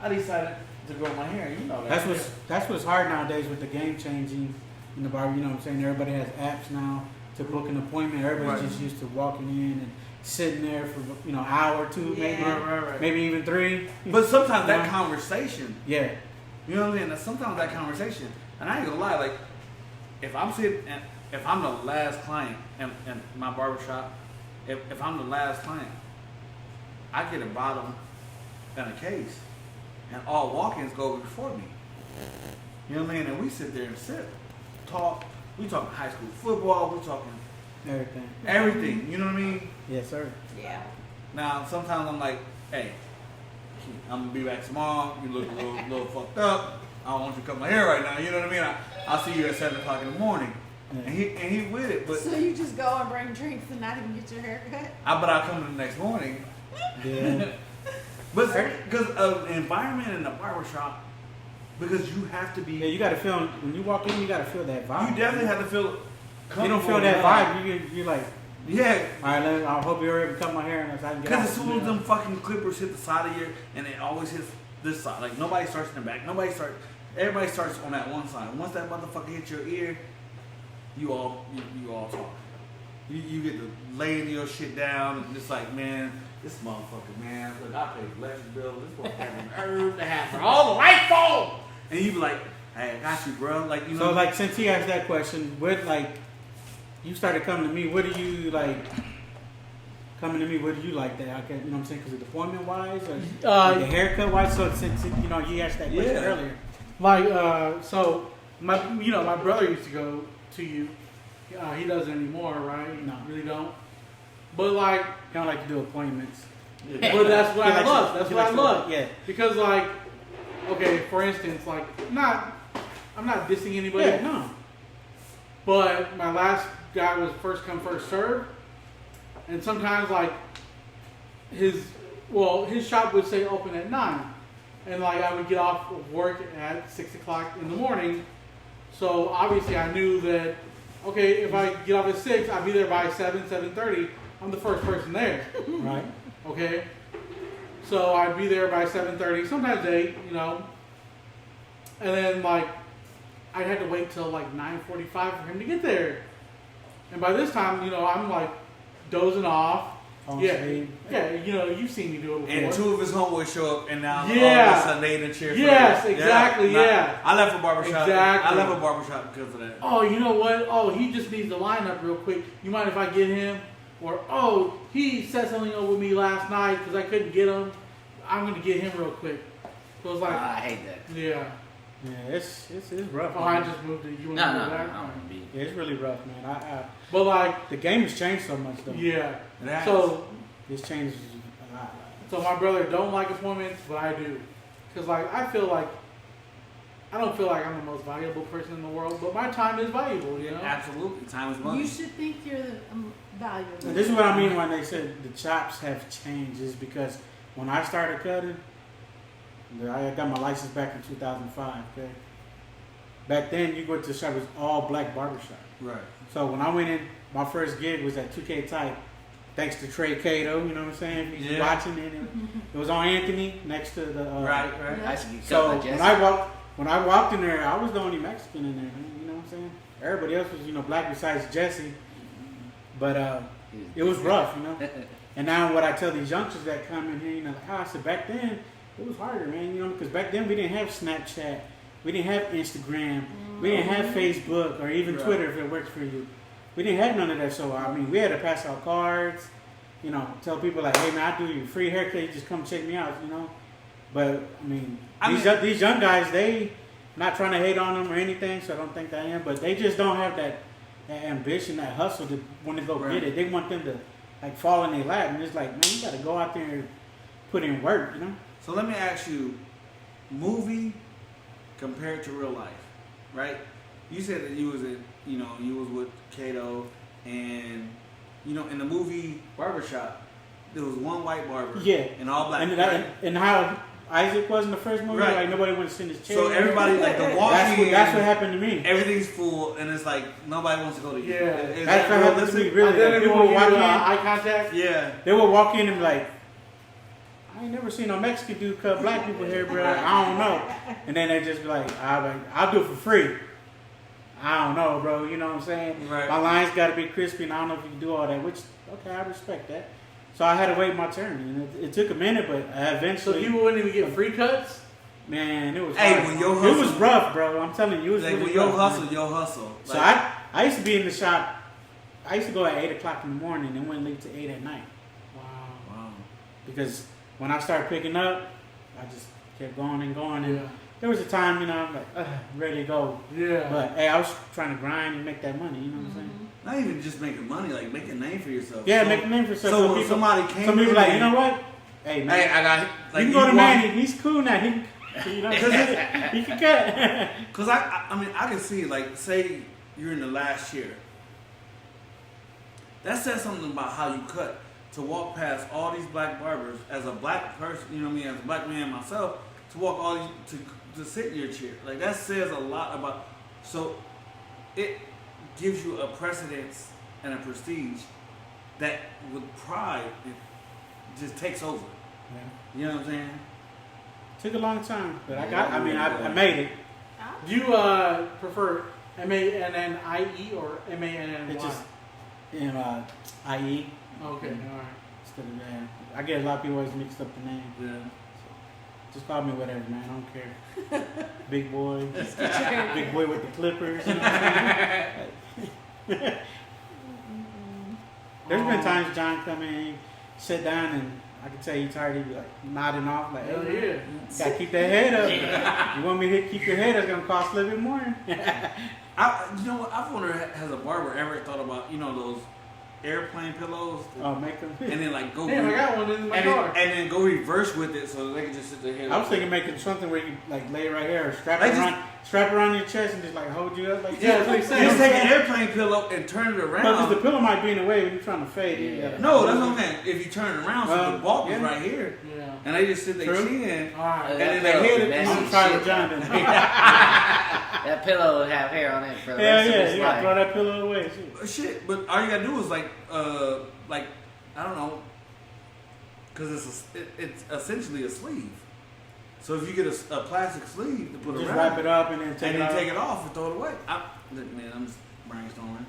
I decided to grow my hair. You know that. That's what's hard nowadays with the game changing in the barber. You know what I'm saying? Everybody has apps now to book an appointment. Everybody's Right. just used to walking in and sitting there for an hour or two, maybe, Right. maybe even 3. But sometimes that Yeah. conversation, Yeah. you know what I mean? Sometimes that conversation, and I ain't gonna lie, like if I'm sitting, and if I'm the last client in my barbershop, if I'm the last client, I get a bottom and a case, and all walk-ins go before me. You know what I mean? And we sit there and talk. We talking high school football. We talking everything. You know what I mean? Yes, sir. Yeah. Now sometimes I'm like, hey, I'm gonna be back tomorrow. You look a little fucked up. I don't want you to cut my hair right now. You know what I mean? I'll see you at 7 o'clock in the morning. Yeah. And he with it, but So you just go and bring drinks and not even get your hair cut? I'll come in the next morning. Yeah. But because of the environment in the barbershop, because you have to be. Yeah, you gotta feel when you walk in. You gotta feel that vibe. You definitely have to feel. You don't feel that vibe. You're like, Yeah. all right. I hope you're able to cut my hair and I can get out. Because as soon as them fucking clippers hit the side of your, and it always hits this side. Like nobody starts in the back. Everybody starts on that one side. Once that motherfucker hits your ear, you all talk. You get to laying your shit down and just like, man, this motherfucker, man. Look, I paid electric bill. This motherfucker earned the half for all the light bulbs. And you be like, hey, I got you, bro. Like you know. So like, since he asked that question, what like, you started coming to me. What do you like? Coming to me, what do you like that? I can, you know what I'm saying? Because of appointment wise or the haircut wise. So since you asked that question earlier. Like, so my brother used to go to you. He doesn't anymore, right? No. Really don't. But like, Kind of like to do appointments. but that's what I love. That's what I love. Yeah. Because like, okay, for instance, like, I'm not dissing anybody. Yeah. No. But my last guy was first come, first serve. And sometimes like his shop would say open at 9, and like I would get off of work at 6 o'clock in the morning. So obviously I knew that, okay, if I get off at 6, I'll be there by 7:30. I'm the first person there. Right. Okay. So I'd be there by 7:30, sometimes 8, you know. And then like I had to wait till like 9:45 for him to get there. And by this time, you know, I'm like dozing off. Yeah, you know, you've seen me do it before. And 2 of his homeboys show up, and now all of Yeah. a sudden they in the chair. Yes, exactly, yeah. I left a barbershop. Exactly. I left a barbershop because of that. Oh, you know what? Oh, he just needs to line up real quick. You mind if I get him? Or, oh, he set something up with me last night because I couldn't get him. I'm going to get him real quick. So it's like, I hate that. yeah. Yeah, it's rough. Oh, man. I just moved it. You want No, to no, move no, back? I don't want to be. Yeah, it's really rough, man. But like, The game has changed so much, though. yeah. It has. So, It's changed a lot. so my brother don't like appointments, but I do. Because like, I don't feel like I'm the most valuable person in the world, but my time is valuable, you know? Absolutely, time is money. You should think you're valuable. And this is what I mean when they said the chops have changed, is because when I started cutting, I got my license back in 2005, okay? Back then, you go to the shop, it was all black barbershop. Right. So when I went in, my first gig was at 2K Type, thanks to Trey Cato, you know what I'm saying? He's Yeah. watching it. It was on Anthony, next to the... Right. Yeah. I should get cut So by when Jesse. I walked in there, I was the only Mexican in there, man, you know what I'm saying? Everybody else was, you know, black besides Jesse. But it was rough, you know? And now what I tell these youngsters that come in here, you know, like, I said, back then, it was harder, man, you know, because back then we didn't have Snapchat, we didn't have Instagram, we didn't have Facebook or even Right. Twitter if it works for you. We didn't have none of that, so I mean, we had to pass out cards, you know, tell people like, hey man, I do you a free haircut, you just come check me out, you know. But I mean, these young guys, they not trying to hate on them or anything, so I don't think that I am, but they just don't have that ambition, that hustle to want to go get it. They want them to like fall in their lap, and it's like, man, you got to go out there and put in work, you know. So let me ask you, movie compared to real life, right? You said that you was you was with Kato, and you know, in the movie Barbershop, there was one white barber, Yeah. and all black. And how Isaac was in the first movie, Right. like nobody wants to sit in his chair. So everybody like the walk-in. That's what happened to me. Everything's full, and it's like nobody wants to go to you. Yeah. Is That's that what happened to me, realistic? really. And then Like, people everyone would walk give in, eye contact. Yeah. they would walk in and be like, I ain't never seen no Mexican dude cut black people hair, bro. I don't know. And then they just be like, I'll do it for free. I don't know, bro. You know what I'm saying? Right. My lines got to be crispy, and I don't know if you can do all that. Which, okay, I respect that. So I had to wait my turn, and it took a minute, but So eventually, you wouldn't even get free cuts? man, it was. Hey, hard. when your it was hustle- rough, bro. I'm telling you, it was Like really when your rough, hustle, man. your hustle. So Like, I used to be in the shop. I used to go at 8:00 in the morning and wouldn't leave till 8 at night. Wow. Because when I started picking up, I just kept going and going. And Yeah. there was a time, you know, I'm like, ready to go. Yeah. But hey, I was trying to grind and make that money. You know what I'm saying? not even just making money, like make a name for yourself. Yeah, So- make a name for yourself. So Some when somebody came some people in like, and- you know what? Hey, man, Hey, I got like you can go to want- Manny. He's cool now. He can cut. Cause I mean, I can see like, say you're in the last year. That says something about how you cut. To walk past all these black barbers as a black person, you know what I mean, as a black man myself, to walk all these to sit in your chair, like that says a lot about. So it gives you a precedence and a prestige that, with pride, it just takes over. You know what I'm saying? Took a long time, but I made it. Do you prefer MANNIE or MANNY? It's just, you know, IE. Okay, all right. Instead of that. I get a lot of people always mixed up the name. Yeah. Just call me whatever, man. I don't care. Big boy. Big boy with the clippers. You know what I'm saying? There's been times John come in, sit down, and I can tell you tired. He'd be like nodding off, like, Hell hey, yeah. gotta keep that head up. You want me to keep your head up? It's gonna cost a little bit more. You know what? I've wondered, has a barber ever thought about, you know, those airplane pillows. Oh, make them. And then like go. Damn, I got one in my and car. then go reverse with it so they can just sit there. I was thinking making something where you like lay right here, or strap Like it around your chest and just like hold you up like Yeah, that's what he You said. just take an airplane pillow and turn it Because around. the pillow might be in the way when you're trying to fade. Yeah. No, that's what I'm saying. If you turn it around, so the bulb is yeah. right here, Yeah. and they just sit their True. chin. All right. And then they hit it. Messy I'm trying shit. to John then. That pillow would have hair on it for the Hell rest yeah, of his you gotta throw life. that pillow away. Shit. Shit, but all you gotta do is like I don't know, because it's essentially a sleeve. So if you get a plastic sleeve to put Just around, wrap it up and then take it off. take it off and throw it away. Look, man, I'm just brainstorming.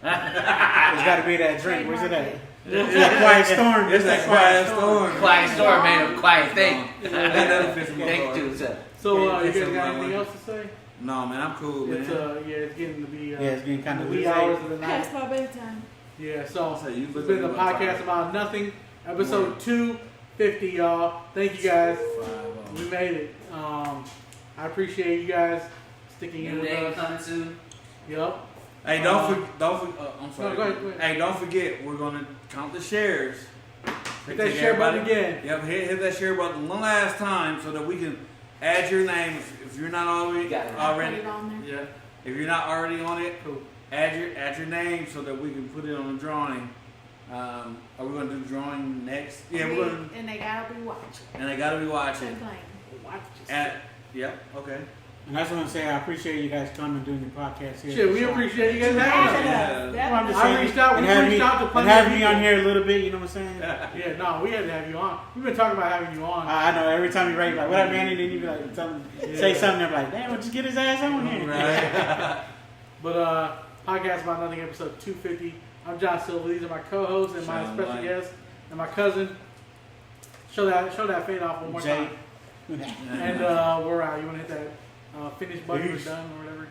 There's got to be that drink. Where's it at? Yeah. It's that quiet storm. It's that quiet storm. Quiet storm made of quiet thing. That fits my Thank car. you, sir. So, you It's guys a got long anything one. else to say? No, man, I'm cool, man. It's it's getting to be Yeah, it's getting kind of wee late. hours of the night. Past my bedtime. Yeah, so So you it's look been the like you podcast about about nothing, episode 250, y'all. Thank you guys. We made it. I appreciate you guys sticking in New with day us. coming soon. Yep. Hey, don't forget. I'm sorry. No, go ahead. Hey, don't forget. We're gonna count the shares. Hit that share button again. Yep, hit that share button one last time so that we can add your name if you're not already Got it. Put it on there. Yeah. If you're not already on it, Cool. add your name so that we can put it on the drawing. Are we gonna do the drawing next? Yeah, we're gonna. And they gotta be watching. And they gotta be watching. Quit playing. Watch And yeah, okay. And that's what I'm saying. I appreciate you guys coming and doing your podcast here. Shit, we appreciate you guys having us. Having Yeah. us. Well, I'm just I saying, reached out. and We have reached me, out to and plenty have of me people. on here a little bit. You know what I'm saying? Yeah, no, we had to have you on. We've been talking about having you on. I know every time you write like, "What up, man?" and then you be like, say something. They're like, "Damn, just get his ass on here." Right. But podcast about nothing, episode 250. I'm John Silva. These are my co-hosts and my Sean special White. guest and my cousin. Show that fade off one more Jay. time. And we're out. You want to hit that finish button? We're Peace. done or whatever.